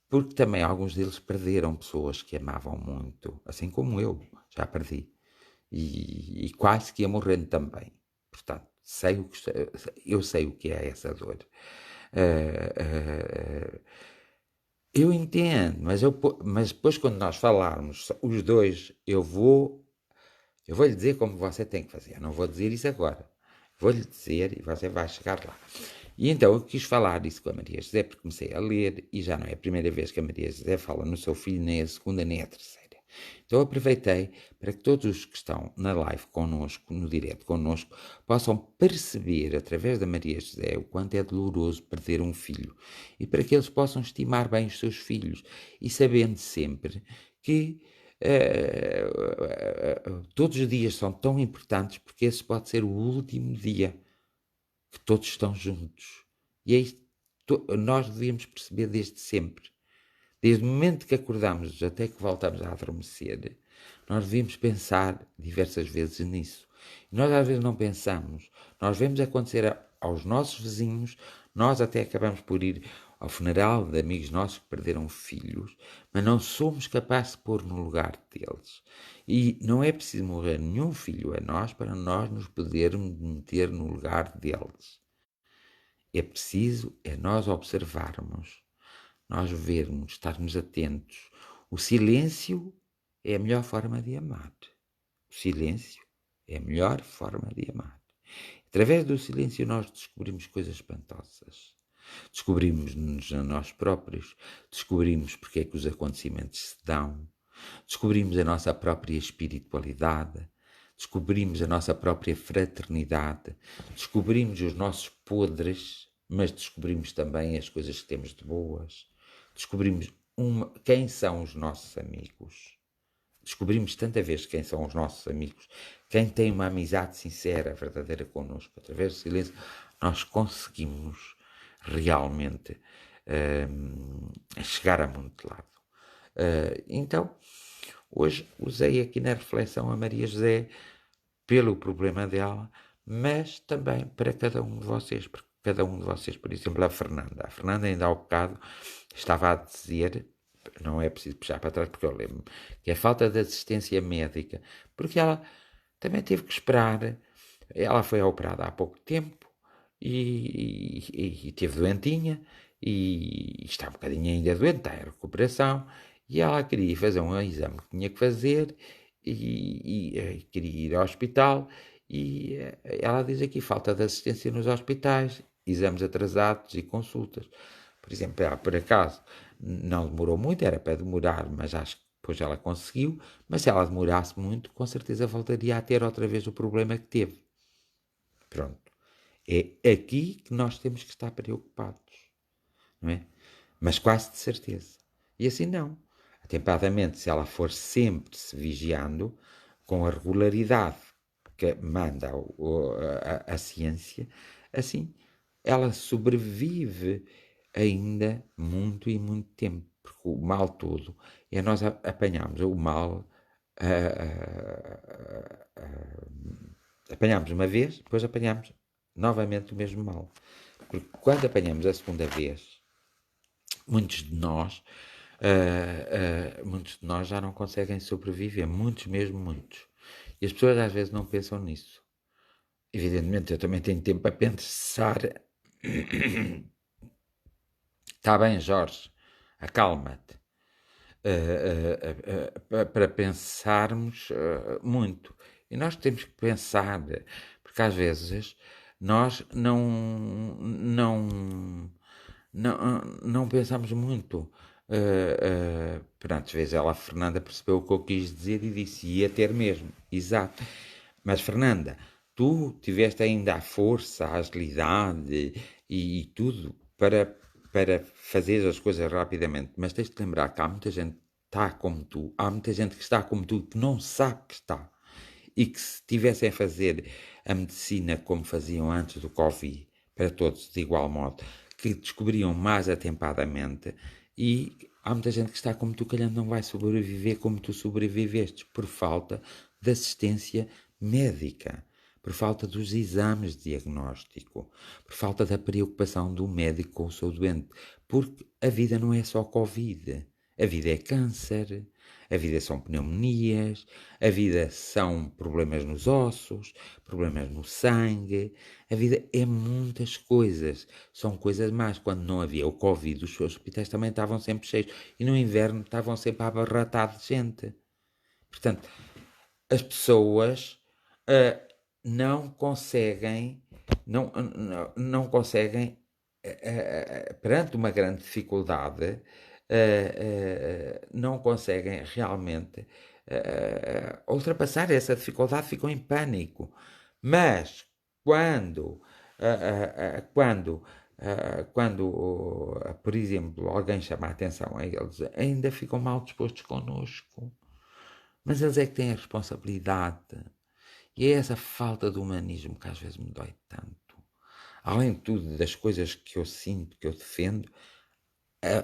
porque também alguns deles perderam pessoas que amavam muito, assim como eu, já perdi, e quase que ia morrendo também. Portanto, eu sei o que é essa dor. Eu entendo, mas depois quando nós falarmos os dois, eu vou-lhe dizer como você tem que fazer. Eu não vou dizer isso agora. Vou-lhe dizer e você vai chegar lá. E então eu quis falar isso com a Maria José, porque comecei a ler e já não é a primeira vez que a Maria José fala no seu filho, nem a segunda, nem a terceira. Então aproveitei para que todos os que estão na live connosco, no direto connosco, possam perceber através da Maria José o quanto é doloroso perder um filho e para que eles possam estimar bem os seus filhos e sabendo sempre que todos os dias são tão importantes porque esse pode ser o último dia que todos estão juntos. E é isto nós devíamos perceber desde sempre. Desde o momento que acordamos até que voltamos a adormecer, nós devíamos pensar diversas vezes nisso. E nós às vezes não pensamos. Nós vemos acontecer aos nossos vizinhos, nós até acabamos por ir ao funeral de amigos nossos que perderam filhos, mas não somos capazes de pôr no lugar deles. E não é preciso morrer nenhum filho a nós para nós nos podermos meter no lugar deles. É preciso nós observarmos, nós vermos, estarmos atentos. O silêncio é a melhor forma de amar. O silêncio é a melhor forma de amar. Através do silêncio nós descobrimos coisas espantosas. Descobrimos-nos a nós próprios, descobrimos porque é que os acontecimentos se dão, descobrimos a nossa própria espiritualidade, descobrimos a nossa própria fraternidade, descobrimos os nossos podres, mas descobrimos também as coisas que temos de boas, descobrimos quem são os nossos amigos. Descobrimos tanta vez quem são os nossos amigos, quem tem uma amizade sincera, verdadeira connosco. Através do silêncio nós conseguimos realmente chegar a muito lado. Então, hoje usei aqui na reflexão a Maria José pelo problema dela, mas também para cada um de vocês, porque cada um de vocês, por exemplo, a Fernanda ainda há bocado estava a dizer, não é preciso puxar para trás porque eu lembro-me, que é falta de assistência médica, porque ela também teve que esperar, ela foi operada há pouco tempo e teve doentinha e está um bocadinho ainda doente, está em recuperação, e ela queria fazer um exame que tinha que fazer e queria ir ao hospital e ela diz aqui falta de assistência nos hospitais, exames atrasados e consultas. Por exemplo, ela, por acaso, não demorou muito, era para demorar, mas acho que depois ela conseguiu. Mas se ela demorasse muito, com certeza voltaria a ter outra vez o problema que teve. Pronto. É aqui que nós temos que estar preocupados, não é? Mas quase de certeza. E assim não. Atempadamente, se ela for sempre se vigiando, com a regularidade que manda a ciência, assim ela sobrevive ainda muito e muito tempo, porque o mal todo é nós apanhamos o mal, apanhamos uma vez, depois apanhamos novamente o mesmo mal. Porque quando apanhamos a segunda vez, muitos de nós, muitos de nós já não conseguem sobreviver, muitos mesmo, muitos. E as pessoas às vezes não pensam nisso. Evidentemente, eu também tenho tempo para pensar. Está bem, Jorge, acalma-te. Para pensarmos muito. E nós temos que pensar, porque às vezes nós não pensamos muito. Pronto, às vezes a Fernanda percebeu o que eu quis dizer e disse, ia ter mesmo, exato. Mas Fernanda, tu tiveste ainda a força, a agilidade e tudo para fazer as coisas rapidamente, mas tens de lembrar que há muita gente que está como tu, há muita gente que está como tu, que não sabe que está, e que se tivessem a fazer a medicina como faziam antes do Covid, para todos de igual modo, que descobriam mais atempadamente, e há muita gente que está como tu, calhando não vai sobreviver como tu sobreviveste, por falta de assistência médica, por falta dos exames de diagnóstico, por falta da preocupação do médico com o seu doente, porque a vida não é só Covid, a vida é câncer, a vida são pneumonias, a vida são problemas nos ossos, problemas no sangue, a vida é muitas coisas, são coisas más. Quando não havia o Covid, os hospitais também estavam sempre cheios e no inverno estavam sempre a abarrotar de gente. Portanto, as pessoas não conseguem, não conseguem, perante uma grande dificuldade, não conseguem realmente ultrapassar essa dificuldade, ficam em pânico. Mas quando, por exemplo, alguém chama a atenção a eles, ainda ficam mal dispostos connosco. Mas eles é que têm a responsabilidade. E é essa falta de humanismo que às vezes me dói tanto. Além de tudo, das coisas que eu sinto, que eu defendo,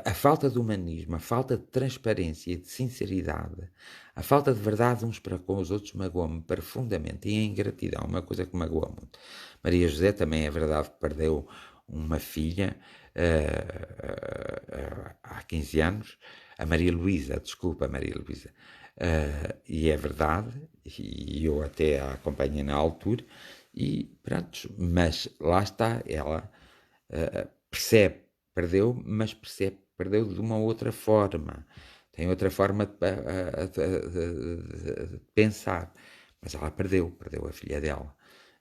a falta de humanismo, a falta de transparência e de sinceridade, a falta de verdade uns para com os outros magoa-me profundamente. E a ingratidão, uma coisa que magoa muito. Maria José também é verdade que perdeu uma filha há 15 anos, a Maria Luísa, desculpa, Maria Luísa, e é verdade, e eu até a acompanhei na altura, e pronto, mas lá está, ela percebe, perdeu, mas percebe, perdeu de uma outra forma, tem outra forma de pensar, mas ela perdeu a filha dela.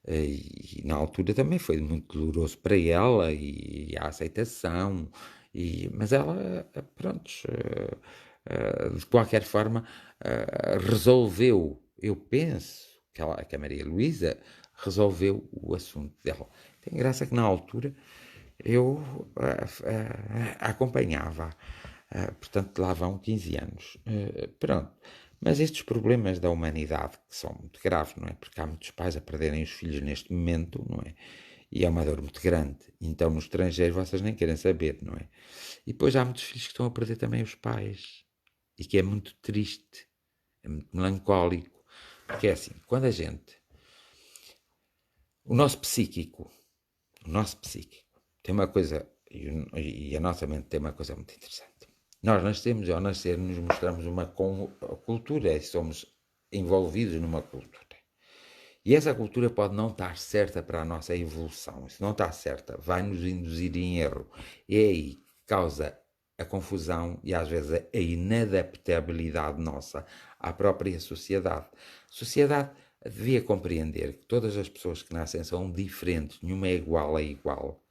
E na altura também foi muito doloroso para ela e a aceitação, mas ela, pronto, de qualquer forma, resolveu, eu penso que a Maria Luísa resolveu o assunto dela. Tem graça que na altura eu acompanhava, portanto lá vão 15 anos, pronto. Mas estes problemas da humanidade, que são muito graves, não é? Porque há muitos pais a perderem os filhos neste momento, não é? E é uma dor muito grande. Então, no estrangeiro, vocês nem querem saber, não é? E depois há muitos filhos que estão a perder também os pais. E que é muito triste, é muito melancólico. Porque é assim, quando a gente... O nosso psíquico tem uma coisa, e a nossa mente tem uma coisa muito interessante. Nós nascemos e ao nascer nos mostramos uma cultura e somos envolvidos numa cultura. E essa cultura pode não estar certa para a nossa evolução. Se não está certa, vai nos induzir em erro. E é aí que causa a confusão e às vezes a inadaptabilidade nossa à própria sociedade. A sociedade devia compreender que todas as pessoas que nascem são diferentes, nenhuma é igual a igual.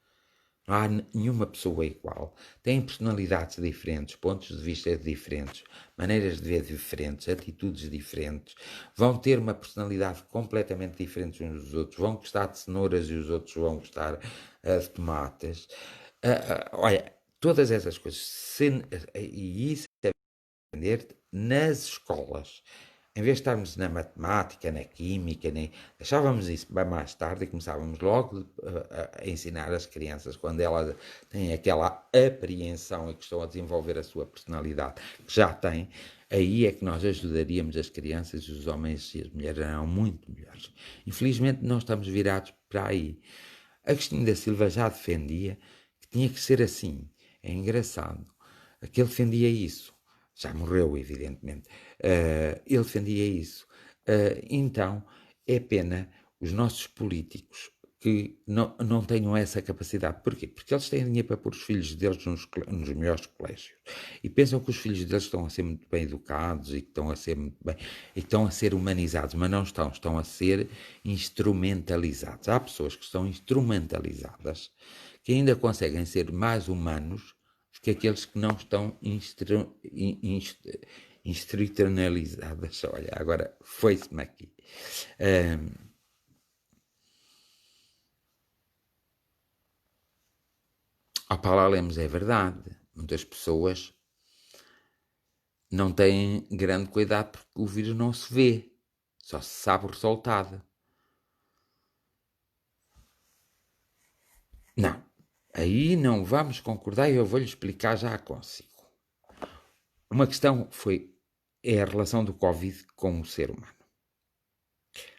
Não há nenhuma pessoa igual. Têm personalidades diferentes, pontos de vista diferentes, maneiras de ver diferentes, atitudes diferentes. Vão ter uma personalidade completamente diferente uns dos outros. Vão gostar de cenouras e os outros vão gostar de tomates. Olha, todas essas coisas. E isso é aprender nas escolas. Em vez de estarmos na matemática, na química, deixávamos isso para mais tarde e começávamos logo a ensinar as crianças, quando elas têm aquela apreensão e que estão a desenvolver a sua personalidade, que já têm, aí é que nós ajudaríamos as crianças e os homens e as mulheres eram muito melhores. Infelizmente não estamos virados para aí. Agostinho da Silva já defendia que tinha que ser assim. É engraçado. Que ele defendia isso. Já morreu, evidentemente. Ele defendia isso. Então, é pena os nossos políticos que não tenham essa capacidade. Porquê? Porque eles têm dinheiro para pôr os filhos deles nos melhores colégios. E pensam que os filhos deles estão a ser muito bem educados e que estão a ser muito bem, e que estão a ser humanizados, mas não estão. Estão a ser instrumentalizados. Há pessoas que estão instrumentalizadas que ainda conseguem ser mais humanos que aqueles que não estão institucionalizados. Olha, agora foi-se-me aqui. Ao Paulo Lemos é verdade. Muitas pessoas não têm grande cuidado porque o vírus não se vê. Só se sabe o resultado. Não. Aí não vamos concordar e eu vou-lhe explicar já consigo. Uma questão é a relação do Covid com o ser humano.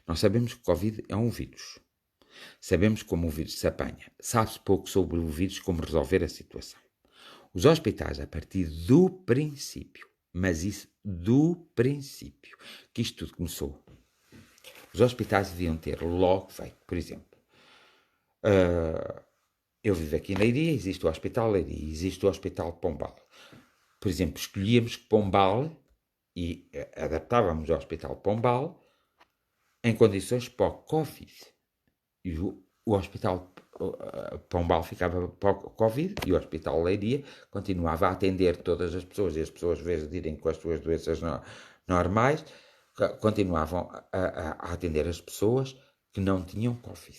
Nós sabemos que o Covid é um vírus. Sabemos como o vírus se apanha. Sabe-se pouco sobre o vírus, como resolver a situação. Os hospitais, a partir do princípio, mas isso do princípio, que isto tudo começou, os hospitais deviam ter logo feito, por exemplo, eu vivo aqui em Leiria, existe o Hospital Leiria, existe o Hospital Pombal. Por exemplo, escolhíamos Pombal e adaptávamos o Hospital Pombal em condições pós-Covid. E o Hospital Pombal ficava pós-Covid e o Hospital Leiria continuava a atender todas as pessoas. E as pessoas, às vezes, de irem com as suas doenças normais, continuavam a atender as pessoas que não tinham Covid.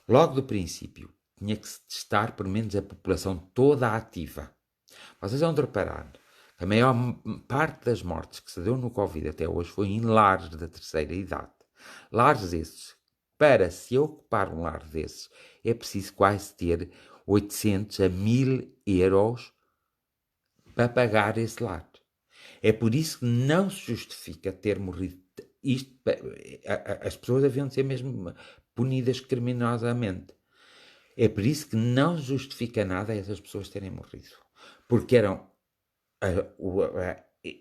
Logo do princípio, tinha que se testar pelo menos a população toda ativa. Vocês vão reparar que a maior parte das mortes que se deu no Covid até hoje foi em lares da terceira idade. Lares esses, para se ocupar um lar desses, é preciso quase ter 800 a 1000 euros para pagar esse lar. É por isso que não se justifica ter morrido. As pessoas deviam ser mesmo punidas criminosamente. É por isso que não justifica nada essas pessoas terem morrido. Porque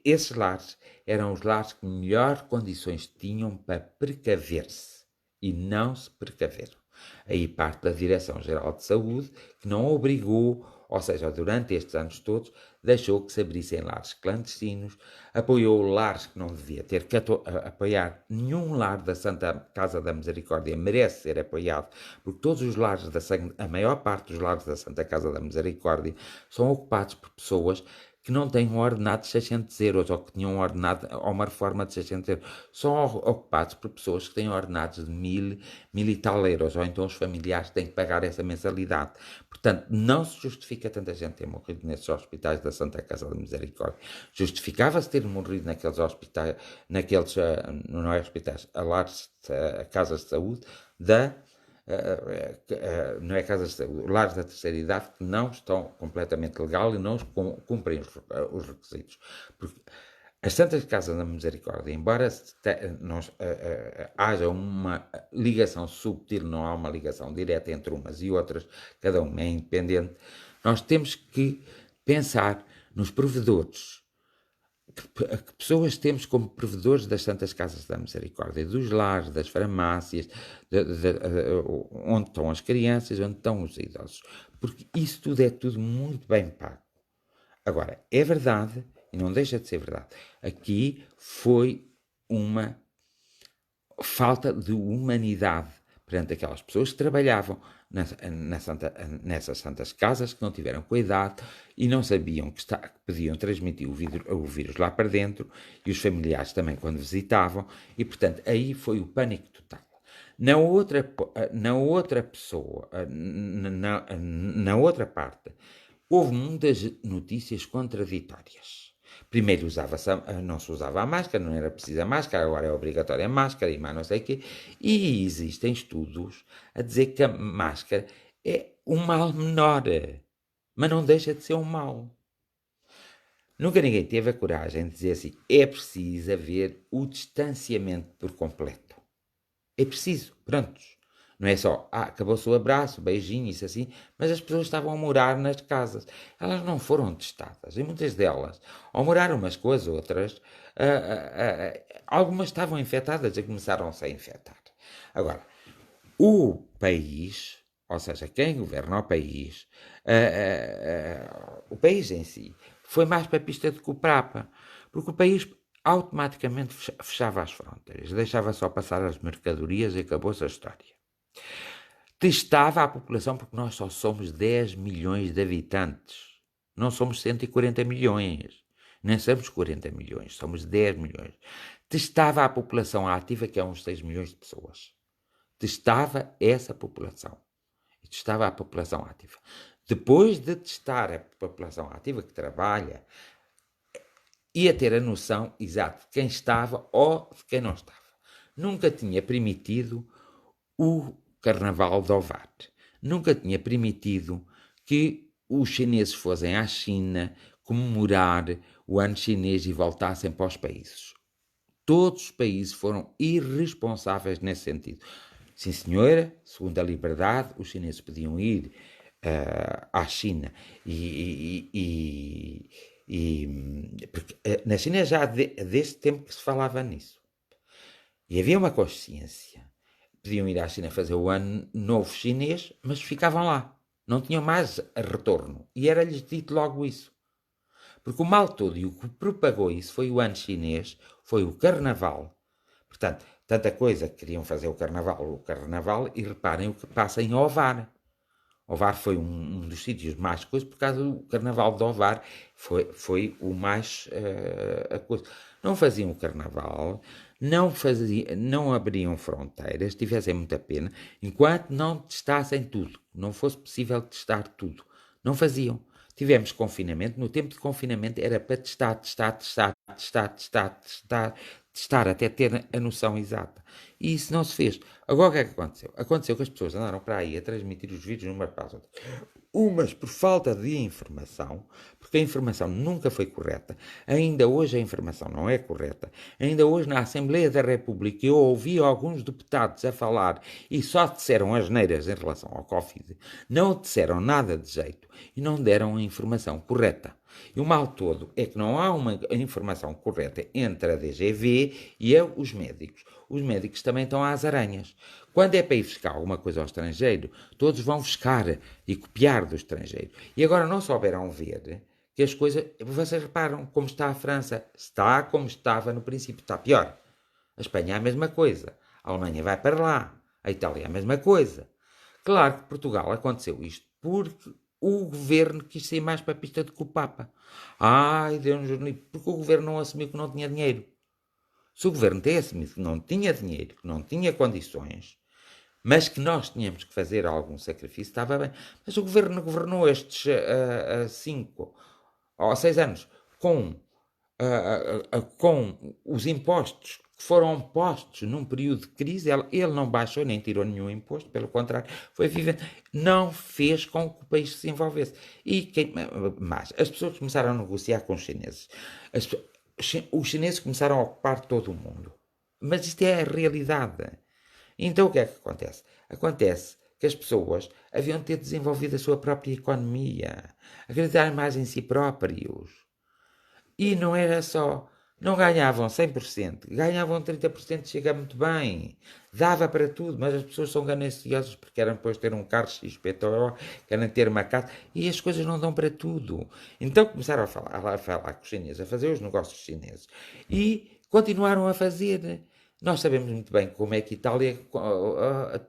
esses lares eram os lares que melhor condições tinham para precaver-se e não se precaveram. Aí parte da Direção-Geral de Saúde, que não obrigou, ou seja, durante estes anos todos, deixou que se abrissem lares clandestinos, apoiou lares que não devia ter que apoiar. Nenhum lar da Santa Casa da Misericórdia merece ser apoiado, porque todos os lares a maior parte dos lares da Santa Casa da Misericórdia são ocupados por pessoas que não têm um ordenado de 600 euros ou que tinham um ordenado ou uma reforma de 600 euros. São ocupados por pessoas que têm ordenados de 1000 e tal euros, ou então os familiares têm que pagar essa mensalidade. Portanto, não se justifica tanta gente ter morrido nesses hospitais da Santa Casa da Misericórdia. Justificava-se ter morrido naqueles hospitais, não é hospitais, casas de saúde não é casas de saúde, lares da terceira idade que não estão completamente legal e não cumprem os requisitos. Porque as Santas Casas da Misericórdia, embora haja uma ligação subtil, não há uma ligação direta entre umas e outras, cada uma é independente, nós temos que pensar nos provedores. Que pessoas temos como provedores das Santas Casas da Misericórdia, dos lares, das farmácias, onde estão as crianças, onde estão os idosos. Porque isso tudo é tudo muito bem pago. Agora, é verdade, e não deixa de ser verdade, aqui foi uma falta de humanidade perante aquelas pessoas que trabalhavam nessas santas casas, que não tiveram cuidado e não sabiam que podiam transmitir o vírus lá para dentro, e os familiares também quando visitavam, e portanto aí foi o pânico total. Na outra pessoa, na outra parte, houve muitas notícias contraditórias. Primeiro não se usava a máscara, não era preciso a máscara, agora é obrigatória a máscara e mais não sei o quê. E existem estudos a dizer que a máscara é um mal menor, mas não deixa de ser um mal. Nunca ninguém teve a coragem de dizer assim, é preciso haver o distanciamento por completo. É preciso, prontos. Não é só, acabou-se o abraço, o beijinho, isso assim, mas as pessoas estavam a morar nas casas. Elas não foram testadas, e muitas delas, ao morar umas com as outras, algumas estavam infectadas e começaram-se a infectar. Agora, o país, ou seja, quem governa o país em si, foi mais para a pista de que o Papa, porque o país automaticamente fechava as fronteiras, deixava só passar as mercadorias e acabou-se a história. Testava a população, porque nós só somos 10 milhões de habitantes. Não somos 140 milhões. Nem somos 40 milhões, somos 10 milhões. Testava a população ativa, que é uns 6 milhões de pessoas. Testava essa população. E testava a população ativa. Depois de testar a população ativa que trabalha, ia ter a noção exata de quem estava ou de quem não estava. Nunca tinha permitido o Carnaval de Ovar. Nunca tinha permitido que os chineses fossem à China comemorar o ano chinês e voltassem para os países. Todos os países foram irresponsáveis nesse sentido. Sim, senhora, segundo a liberdade, os chineses podiam ir à China porque na China já desde tempo que se falava nisso. E havia uma consciência. Podiam ir à China fazer o ano novo chinês, mas ficavam lá. Não tinham mais retorno. E era-lhes dito logo isso. Porque o mal todo e o que propagou isso foi o ano chinês, foi o carnaval. Portanto, tanta coisa que queriam fazer o carnaval, e reparem o que passa em Ovar. Ovar foi um dos sítios mais coisas, por causa do carnaval de Ovar, foi o mais a coisa. Não faziam o carnaval, não abriam fronteiras, tivessem muita pena, enquanto não testassem tudo, não fosse possível testar tudo. Não faziam. Tivemos confinamento, no tempo de confinamento era para testar, até ter a noção exata. E isso não se fez. Agora o que é que aconteceu? Aconteceu que as pessoas andaram para aí a transmitir os vídeos umas para as outras. Umas por falta de informação, porque a informação nunca foi correta. Ainda hoje a informação não é correta. Ainda hoje na Assembleia da República eu ouvi alguns deputados a falar e só disseram asneiras em relação ao Covid. Não disseram nada de jeito e não deram a informação correta. E o mal todo é que não há uma informação correta entre a DGV e os médicos. Os médicos também estão às aranhas. Quando é para ir buscar alguma coisa ao estrangeiro, todos vão buscar e copiar do estrangeiro. E agora não souberam ver que as coisas... Vocês reparam como está a França? Está como estava no princípio, está pior. A Espanha é a mesma coisa. A Alemanha vai para lá. A Itália é a mesma coisa. Claro que Portugal aconteceu isto porque o governo quis sair mais para a pista do que o Papa. Ai, deu-nos jornalismo. Porque o governo não assumiu que não tinha dinheiro. Se o governo tem assumido que não tinha dinheiro, que não tinha condições, mas que nós tínhamos que fazer algum sacrifício, estava bem. Mas o governo governou estes 5 ou 6 anos com os impostos que foram postos num período de crise. Ele não baixou nem tirou nenhum imposto, pelo contrário, foi vivendo. Não fez com que o país se desenvolvesse. Mas as pessoas começaram a negociar com os chineses. Os chineses começaram a ocupar todo o mundo. Mas isto é a realidade. Então o que é que acontece? Acontece que as pessoas haviam de ter desenvolvido a sua própria economia, acreditar mais em si próprios. E não era só Não ganhavam 100%, ganhavam 30%, chega muito bem. Dava para tudo, mas as pessoas são gananciosas porque querem depois ter um carro XPTO, querem ter uma casa, e as coisas não dão para tudo. Então começaram a falar com os chineses, a fazer os negócios chineses. E continuaram a fazer. Nós sabemos muito bem como é que a Itália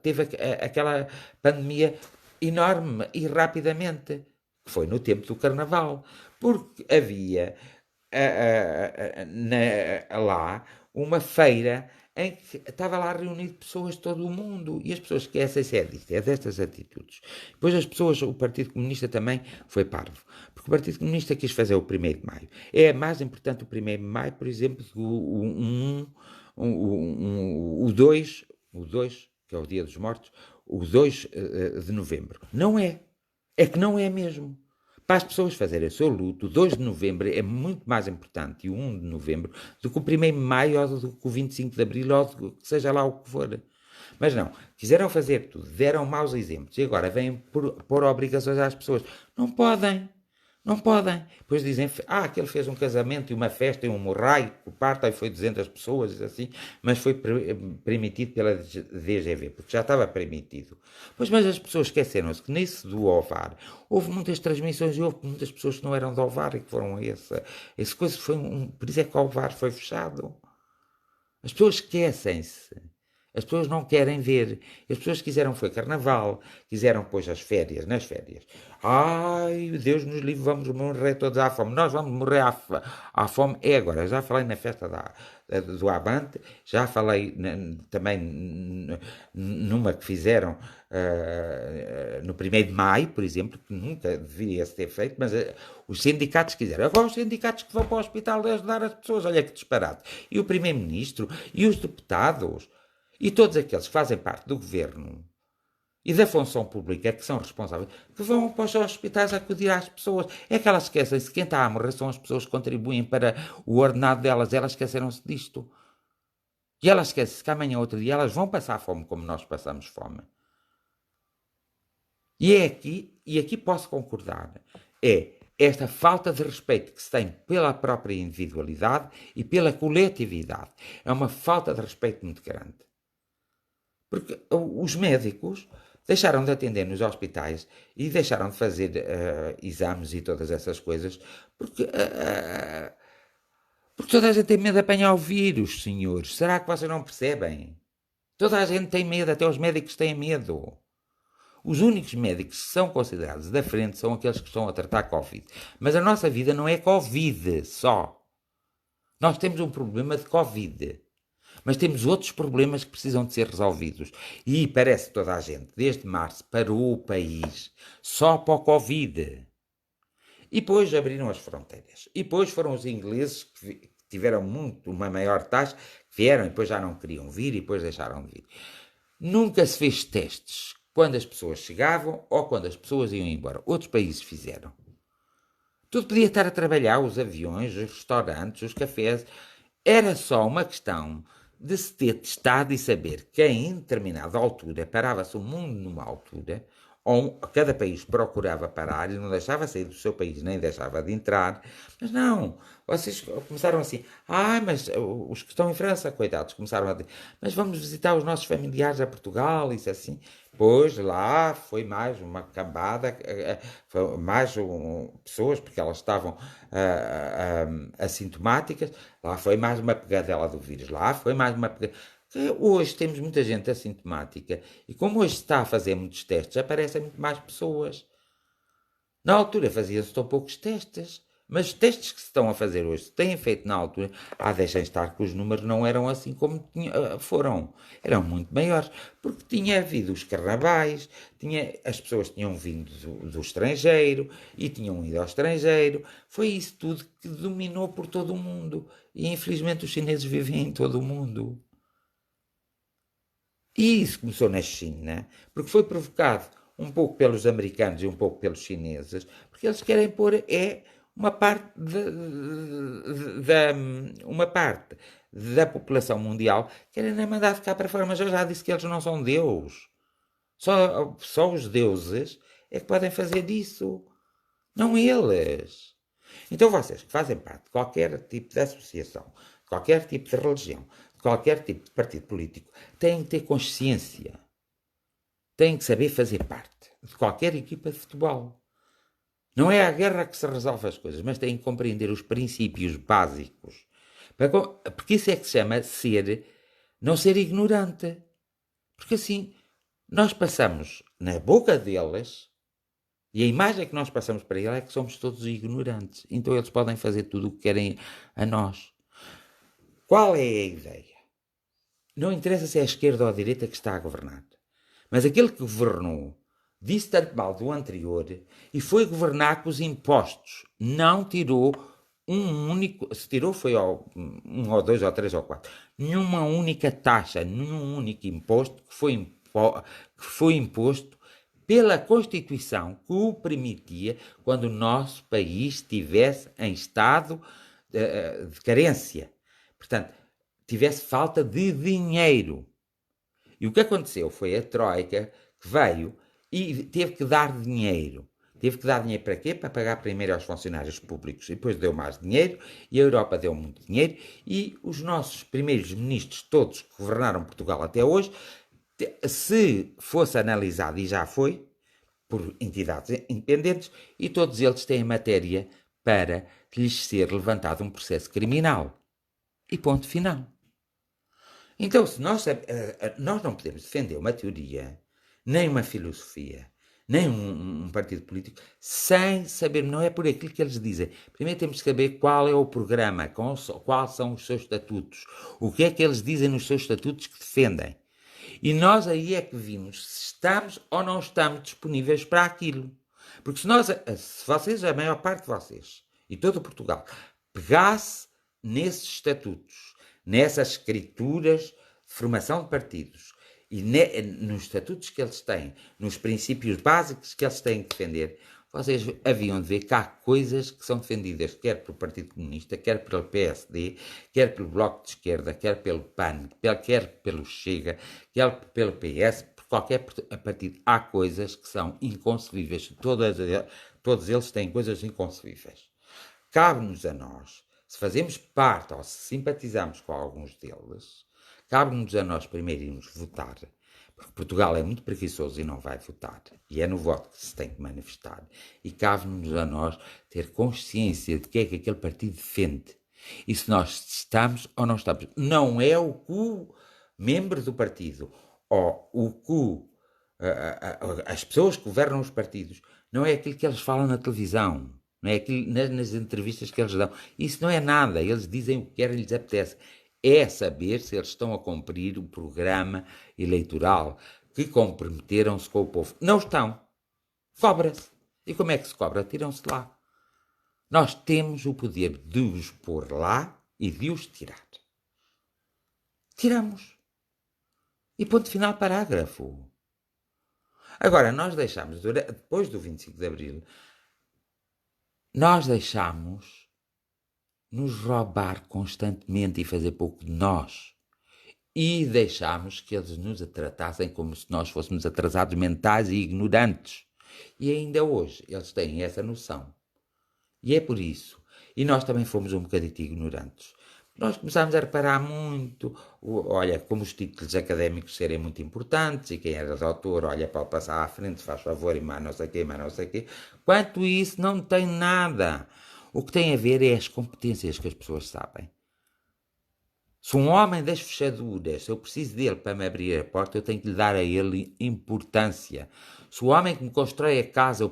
teve aquela pandemia enorme e rapidamente, que foi no tempo do Carnaval, porque havia lá uma feira em que estava lá reunido pessoas de todo o mundo e as pessoas esquecem-se é destas atitudes. Depois as pessoas, o Partido Comunista também foi parvo, porque o Partido Comunista quis fazer o 1º de Maio. É mais importante o 1º de Maio, por exemplo, do o 2, que é o Dia dos Mortos, o 2 de novembro. Não é. É que não é mesmo. Para as pessoas fazerem o seu luto, o 2 de novembro é muito mais importante, e o 1 de novembro, do que o 1º de maio, ou do que o 25 de abril, ou do que seja lá o que for. Mas não, quiseram fazer tudo, deram maus exemplos, e agora vêm pôr obrigações às pessoas. Não podem. Não podem. Depois dizem, aquele fez um casamento e uma festa e um morrai, o parto, aí foi 200 pessoas, assim, mas foi permitido pela DGV, porque já estava permitido. Pois, mas as pessoas esqueceram-se que nesse do Ovar houve muitas transmissões e houve muitas pessoas que não eram do Ovar e que foram a esse coisa. Por isso é que o Ovar foi fechado. As pessoas esquecem-se. As pessoas não querem ver. As pessoas quiseram foi carnaval, quiseram pôr as férias, nas férias. Ai, Deus nos livre, vamos morrer todos à fome. Nós vamos morrer à fome. É agora, já falei na festa do Avante, já falei também numa que fizeram no 1º de Maio, por exemplo, que nunca deveria se ter feito, mas os sindicatos quiseram. Agora os sindicatos que vão para o hospital ajudar as pessoas, olha que disparate. E o Primeiro-Ministro, e os deputados, e todos aqueles que fazem parte do governo e da função pública que são responsáveis, que vão para os hospitais acudir às pessoas. É que elas esquecem-se que quem está a morrer são as pessoas que contribuem para o ordenado delas. Elas esqueceram-se disto. E elas esquecem-se que amanhã, outro dia, elas vão passar fome como nós passamos fome. E aqui posso concordar, é esta falta de respeito que se tem pela própria individualidade e pela coletividade. É uma falta de respeito muito grande. Porque os médicos deixaram de atender nos hospitais e deixaram de fazer exames e todas essas coisas porque toda a gente tem medo de apanhar o vírus, senhores. Será que vocês não percebem? Toda a gente tem medo, até os médicos têm medo. Os únicos médicos que são considerados da frente são aqueles que estão a tratar Covid. Mas a nossa vida não é Covid só. Nós temos um problema de Covid. Mas temos outros problemas que precisam de ser resolvidos. E parece que toda a gente, desde março, parou o país só para o Covid. E depois abriram as fronteiras. E depois foram os ingleses que tiveram uma maior taxa, que vieram e depois já não queriam vir e depois deixaram de vir. Nunca se fez testes quando as pessoas chegavam ou quando as pessoas iam embora. Outros países fizeram. Tudo podia estar a trabalhar, os aviões, os restaurantes, os cafés. Era só uma questão de se ter testado e saber que em determinada altura, parava-se o mundo numa altura, ou cada país procurava parar e não deixava sair do seu país, nem deixava de entrar. Mas não, vocês começaram assim, mas os que estão em França, coitados, começaram a dizer, mas vamos visitar os nossos familiares a Portugal, isso assim. Pois lá foi mais uma cambada, foi mais pessoas, porque elas estavam assintomáticas, lá foi mais uma pegadela do vírus, lá foi mais uma pegadela. Hoje temos muita gente assintomática e como hoje se está a fazer muitos testes, aparecem muito mais pessoas. Na altura faziam-se tão poucos testes, mas os testes que se estão a fazer hoje, se têm feito na altura, deixem estar que os números não eram assim como foram. Eram muito maiores, porque tinha havido os carnavais, as pessoas tinham vindo do estrangeiro e tinham ido ao estrangeiro. Foi isso tudo que dominou por todo o mundo. E infelizmente os chineses vivem em todo o mundo. E isso começou na China, porque foi provocado um pouco pelos americanos e um pouco pelos chineses, porque eles querem pôr uma parte uma parte da população mundial, querem mandar ficar para fora, mas eu já disse que eles não são Deus. Só os deuses é que podem fazer disso, não eles. Então vocês que fazem parte de qualquer tipo de associação, de qualquer tipo de religião, de qualquer tipo de partido político, têm que ter consciência, têm que saber fazer parte de qualquer equipa de futebol. Não é a guerra que se resolve as coisas, mas têm que compreender os princípios básicos. Porque isso é que se chama não ser ignorante. Porque assim, nós passamos na boca deles, e a imagem que nós passamos para eles é que somos todos ignorantes. Então eles podem fazer tudo o que querem a nós. Qual é a ideia? Não interessa se é a esquerda ou a direita que está a governar. Mas aquele que governou disse tanto mal do anterior e foi governar com os impostos. Não tirou um único... Se tirou foi um ou dois ou três ou quatro. Nenhuma única taxa, nenhum único imposto que foi imposto pela Constituição que o permitia quando o nosso país estivesse em estado de carência. Portanto, tivesse falta de dinheiro. E o que aconteceu foi a Troika que veio e teve que dar dinheiro. Teve que dar dinheiro para quê? Para pagar primeiro aos funcionários públicos e depois deu mais dinheiro e a Europa deu muito dinheiro e os nossos primeiros ministros, todos que governaram Portugal até hoje, se fosse analisado, e já foi, por entidades independentes, e todos eles têm matéria para lhes ser levantado um processo criminal. E ponto final. Então, se nós não podemos defender uma teoria, nem uma filosofia, nem um partido político, sem saber, não é por aquilo que eles dizem. Primeiro temos que saber qual é o programa, quais são os seus estatutos, o que é que eles dizem nos seus estatutos que defendem. E nós aí é que vimos se estamos ou não estamos disponíveis para aquilo. Porque se vocês, a maior parte de vocês, e todo Portugal, pegasse nesses estatutos, nessas escrituras de formação de partidos, e nos estatutos que eles têm, nos princípios básicos que eles têm que defender, vocês haviam de ver que há coisas que são defendidas quer pelo Partido Comunista, quer pelo PSD, quer pelo Bloco de Esquerda, quer pelo PAN, quer pelo Chega, quer pelo PS, por qualquer partido. Há coisas que são inconcebíveis. Todos eles têm coisas inconcebíveis. Cabe-nos a nós, se fazemos parte ou se simpatizamos com alguns deles, cabe-nos a nós primeiro irmos votar, porque Portugal é muito preguiçoso e não vai votar, e é no voto que se tem que manifestar, e cabe-nos a nós ter consciência de que é que aquele partido defende, e se nós estamos ou não estamos. Não é o que o membro do partido, ou o que as pessoas que governam os partidos, não é aquilo que eles falam na televisão, não é aquilo nas entrevistas que eles dão. Isso não é nada, eles dizem o que quer lhes apetece. É saber se eles estão a cumprir o programa eleitoral que comprometeram-se com o povo. Não estão. Cobra-se. E como é que se cobra? Tiram-se lá. Nós temos o poder de os pôr lá e de os tirar. Tiramos. E ponto final, parágrafo. Agora, nós deixamos, depois do 25 de Abril, nós deixamos nos roubar constantemente e fazer pouco de nós. E deixámos que eles nos tratassem como se nós fôssemos atrasados mentais e ignorantes. E ainda hoje eles têm essa noção. E é por isso. E nós também fomos um bocadito ignorantes. Nós começámos a reparar muito, olha, como os títulos académicos serem muito importantes, e quem era doutor, olha, pode passar à frente, faz favor, e mais não sei o quê. Quanto isso, não tem nada. O que tem a ver é as competências que as pessoas sabem. Se um homem das fechaduras, se eu preciso dele para me abrir a porta, eu tenho que lhe dar a ele importância. Se o homem que me constrói a casa, eu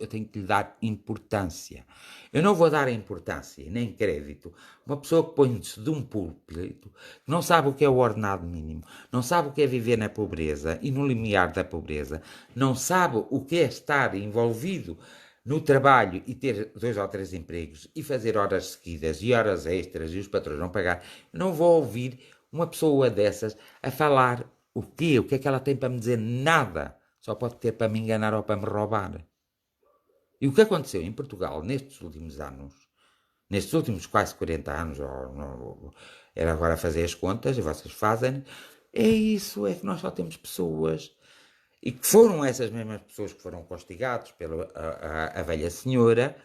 tenho que lhe dar importância. Eu não vou dar importância, nem crédito. Uma pessoa que põe-se de um púlpito, que não sabe o que é o ordenado mínimo, não sabe o que é viver na pobreza e no limiar da pobreza, não sabe o que é estar envolvido no trabalho e ter 2 ou 3 empregos e fazer horas seguidas e horas extras e os patrões não pagar, não vou ouvir uma pessoa dessas a falar o quê? O que é que ela tem para me dizer? Nada. Só pode ter para me enganar ou para me roubar. E o que aconteceu em Portugal nestes últimos anos, nestes últimos quase 40 anos, era agora fazer as contas e vocês fazem, é isso, é que nós só temos pessoas. E que foram essas mesmas pessoas que foram castigadas pela a velha senhora,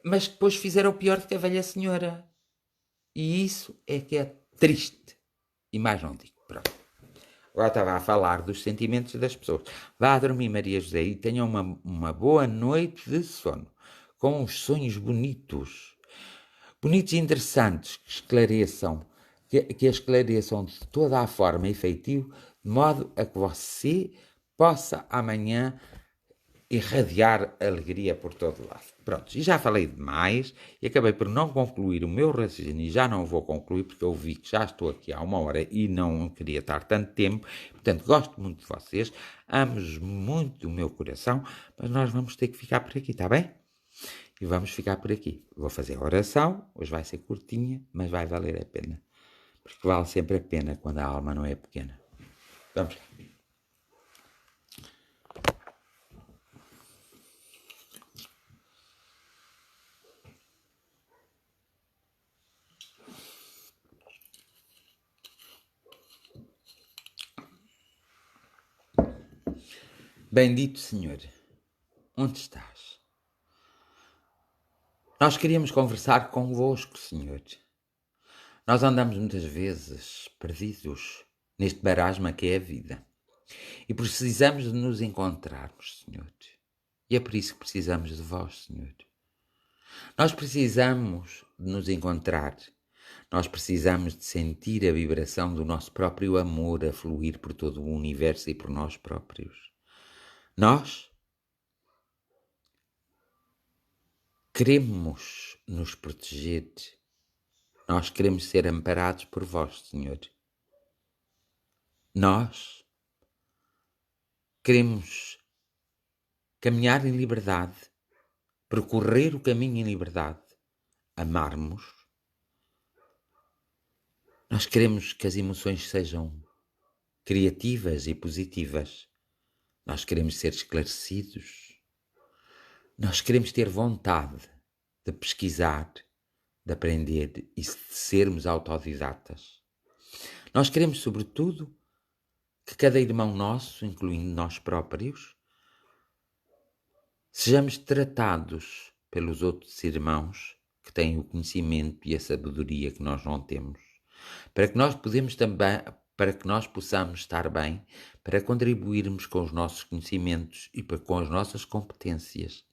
mas que depois fizeram pior do que a velha senhora. E isso é que é triste. E mais não digo. Pronto. Agora estava a falar dos sentimentos das pessoas. Vá a dormir, Maria José, e tenha uma boa noite de sono. Com uns sonhos bonitos. Bonitos e interessantes, que esclareçam de toda a forma e feitio, de modo a que você possa amanhã irradiar alegria por todo lado. Pronto, e já falei demais e acabei por não concluir o meu raciocínio e já não vou concluir porque eu vi que já estou aqui há 1 hora e não queria estar tanto tempo. Portanto, gosto muito de vocês, amo-os muito do meu coração, mas nós vamos ter que ficar por aqui, está bem? E vamos ficar por aqui. Vou fazer a oração, hoje vai ser curtinha, mas vai valer a pena. Porque vale sempre a pena quando a alma não é pequena. Vamos lá. Bendito Senhor, onde estás? Nós queríamos conversar convosco, Senhor. Nós andamos muitas vezes perdidos neste marasma que é a vida. E precisamos de nos encontrarmos, Senhor. E é por isso que precisamos de vós, Senhor. Nós precisamos de nos encontrar. Nós precisamos de sentir a vibração do nosso próprio amor a fluir por todo o universo e por nós próprios. Nós queremos nos proteger. Nós queremos ser amparados por vós, Senhor. Nós queremos caminhar em liberdade, percorrer o caminho em liberdade, amarmos. Nós queremos que as emoções sejam criativas e positivas. Nós queremos ser esclarecidos. Nós queremos ter vontade de pesquisar, de aprender e de sermos autodidatas. Nós queremos, sobretudo, que cada irmão nosso, incluindo nós próprios, sejamos tratados pelos outros irmãos que têm o conhecimento e a sabedoria que nós não temos, para que nós possamos estar bem, para contribuirmos com os nossos conhecimentos e com as nossas competências,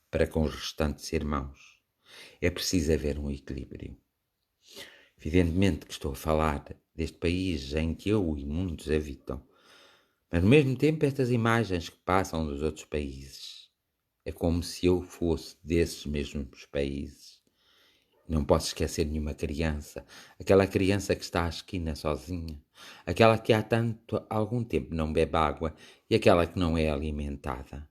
para com os restantes irmãos. É preciso haver um equilíbrio. Evidentemente que estou a falar deste país em que eu e muitos habitam, mas ao mesmo tempo estas imagens que passam dos outros países é como se eu fosse desses mesmos países. Não posso esquecer nenhuma criança, aquela criança que está à esquina sozinha, aquela que há algum tempo não bebe água e aquela que não é alimentada,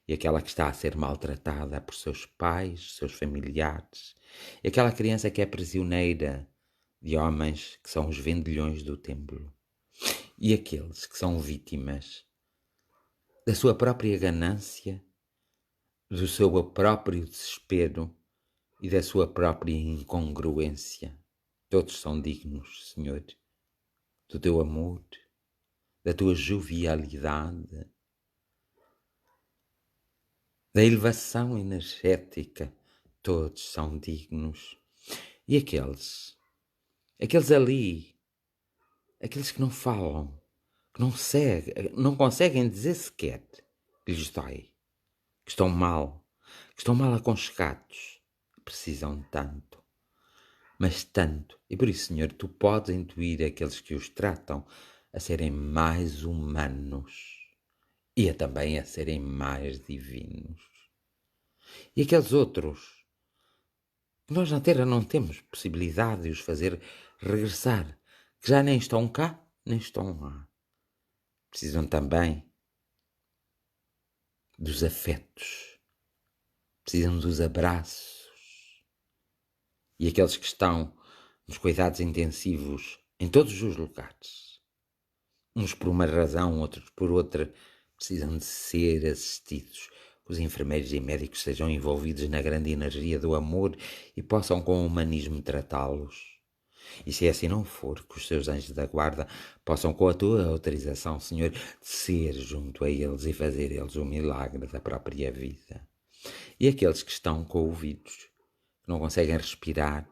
e aquela que está a ser maltratada por seus pais, seus familiares, e aquela criança que é prisioneira de homens que são os vendilhões do templo, e aqueles que são vítimas da sua própria ganância, do seu próprio desespero e da sua própria incongruência. Todos são dignos, Senhor, do teu amor, da tua jovialidade, da elevação energética. Todos são dignos. E aqueles ali, aqueles que não falam, que não conseguem dizer sequer que lhes dói, que estão mal aconchegados, precisam tanto, mas tanto. E por isso, Senhor, tu podes intuir aqueles que os tratam a serem mais humanos e também a serem mais divinos. E aqueles outros que nós na Terra não temos possibilidade de os fazer regressar, que já nem estão cá, nem estão lá. Precisam também dos afetos, precisam dos abraços. E aqueles que estão nos cuidados intensivos em todos os lugares, uns por uma razão, outros por outra, precisam de ser assistidos. Os enfermeiros e médicos sejam envolvidos na grande energia do amor e possam com o humanismo tratá-los. E se assim não for, que os seus anjos da guarda possam, com a tua autorização, Senhor, descer junto a eles e fazer eles o milagre da própria vida. E aqueles que estão com ouvidos, que não conseguem respirar,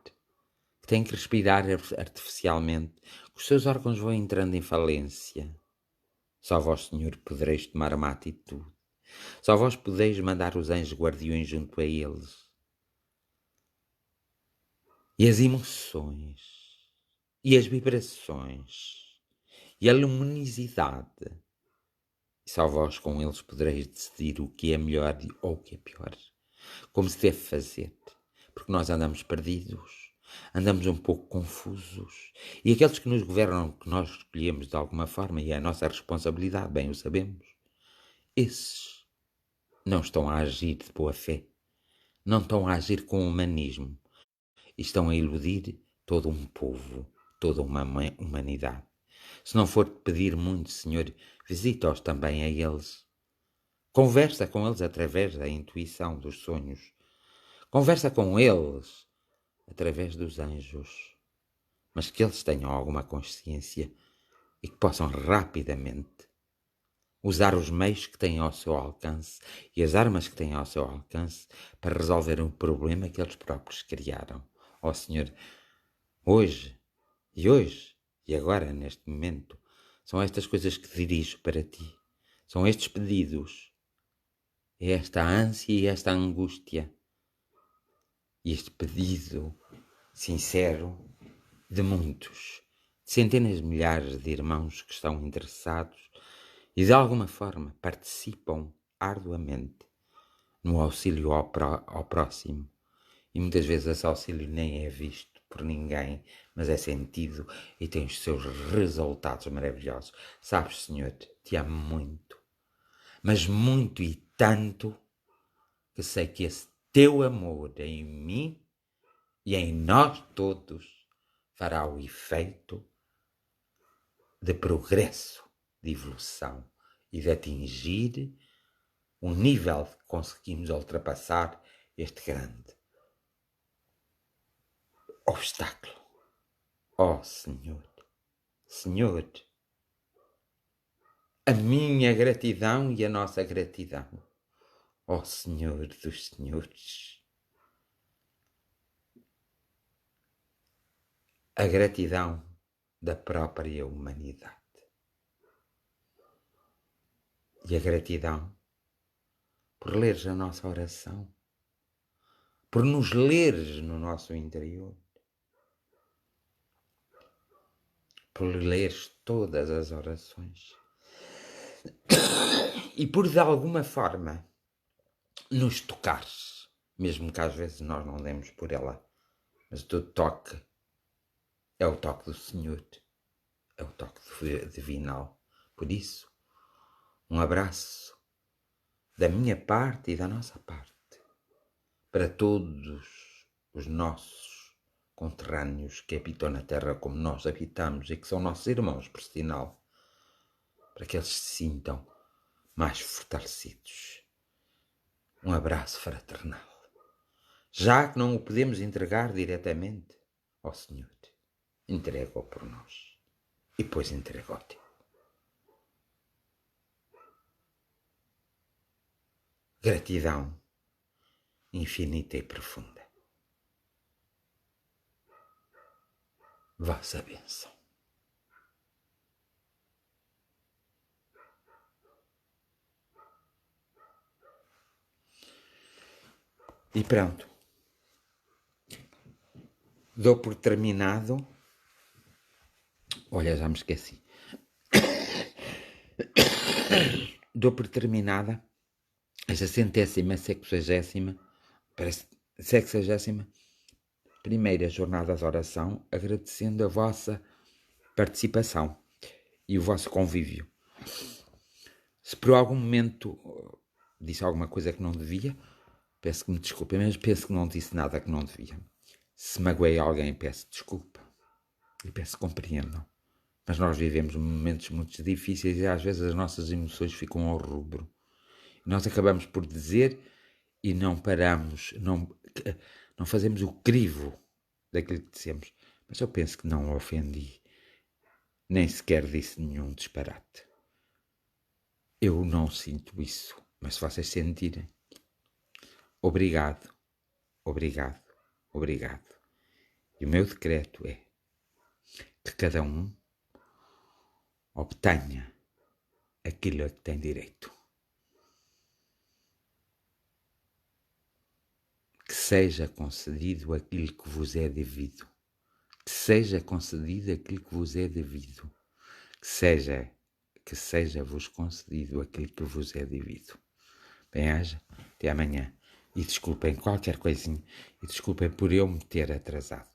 que têm que respirar artificialmente, que os seus órgãos vão entrando em falência. Só vós, Senhor, podereis tomar uma atitude. Só vós podeis mandar os anjos guardiões junto a eles. E as emoções, e as vibrações, e a luminosidade. E só vós com eles podereis decidir o que é melhor ou o que é pior. Como se deve fazer. Porque nós andamos perdidos, andamos um pouco confusos. E aqueles que nos governam, que nós escolhemos de alguma forma, e é a nossa responsabilidade, bem o sabemos, esses não estão a agir de boa fé. Não estão a agir com humanismo. E estão a iludir todo um povo, toda uma humanidade. Se não for pedir muito, Senhor, visita-os também a eles. Conversa com eles através da intuição dos sonhos. Conversa com eles através dos anjos. Mas que eles tenham alguma consciência e que possam rapidamente usar os meios que têm ao seu alcance e as armas que têm ao seu alcance para resolver um problema que eles próprios criaram. Ó Senhor, hoje e agora, neste momento, são estas coisas que dirijo para ti. São estes pedidos, é esta ânsia e esta angústia. E este pedido sincero de muitos, de centenas de milhares de irmãos que estão interessados e de alguma forma participam arduamente no auxílio ao próximo. E muitas vezes esse auxílio nem é visto por ninguém, mas é sentido e tem os seus resultados maravilhosos. Sabes, Senhor, te amo muito, mas muito e tanto, que sei que esse teu amor em mim e em nós todos fará o efeito de progresso, de evolução e de atingir um nível que conseguimos ultrapassar este grande obstáculo. Ó Senhor, Senhor, a minha gratidão e a nossa gratidão, ó Senhor dos Senhores, a gratidão da própria humanidade e a gratidão por leres a nossa oração, por nos leres no nosso interior, por leres todas as orações e por de alguma forma nos tocares, mesmo que às vezes nós não demos por ela, mas o teu toque é o toque do Senhor, é o toque divinal. Por isso, um abraço da minha parte e da nossa parte para todos os nossos conterrâneos que habitam na terra como nós habitamos e que são nossos irmãos, por sinal, para que eles se sintam mais fortalecidos. Um abraço fraternal. Já que não o podemos entregar diretamente ao Senhor, entrega-o por nós e depois entrega ao teu. Gratidão infinita e profunda. Vossa bênção. E pronto. Dou por terminado. Olha, já me esqueci. Dou por terminada esta 160ª, parece 61ª jornada de oração, agradecendo a vossa participação e o vosso convívio. Se por algum momento disse alguma coisa que não devia, peço que me desculpem, mas penso que não disse nada que não devia. Se magoei alguém, peço desculpa e peço que compreendam. Mas nós vivemos momentos muito difíceis e às vezes as nossas emoções ficam ao rubro. Nós acabamos por dizer e não paramos, não fazemos o crivo daquilo que dissemos. Mas eu penso que não ofendi, nem sequer disse nenhum disparate. Eu não sinto isso, mas se vocês sentirem, Obrigado, obrigado, obrigado. E o meu decreto é que cada um obtenha aquilo a que tem direito. Que seja concedido aquilo que vos é devido. Que seja concedido aquilo que vos é devido. Que seja-vos concedido aquilo que vos é devido. Bem-aja, até amanhã. E desculpem qualquer coisinha. E desculpem por eu me ter atrasado.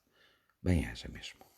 Bem-aja mesmo.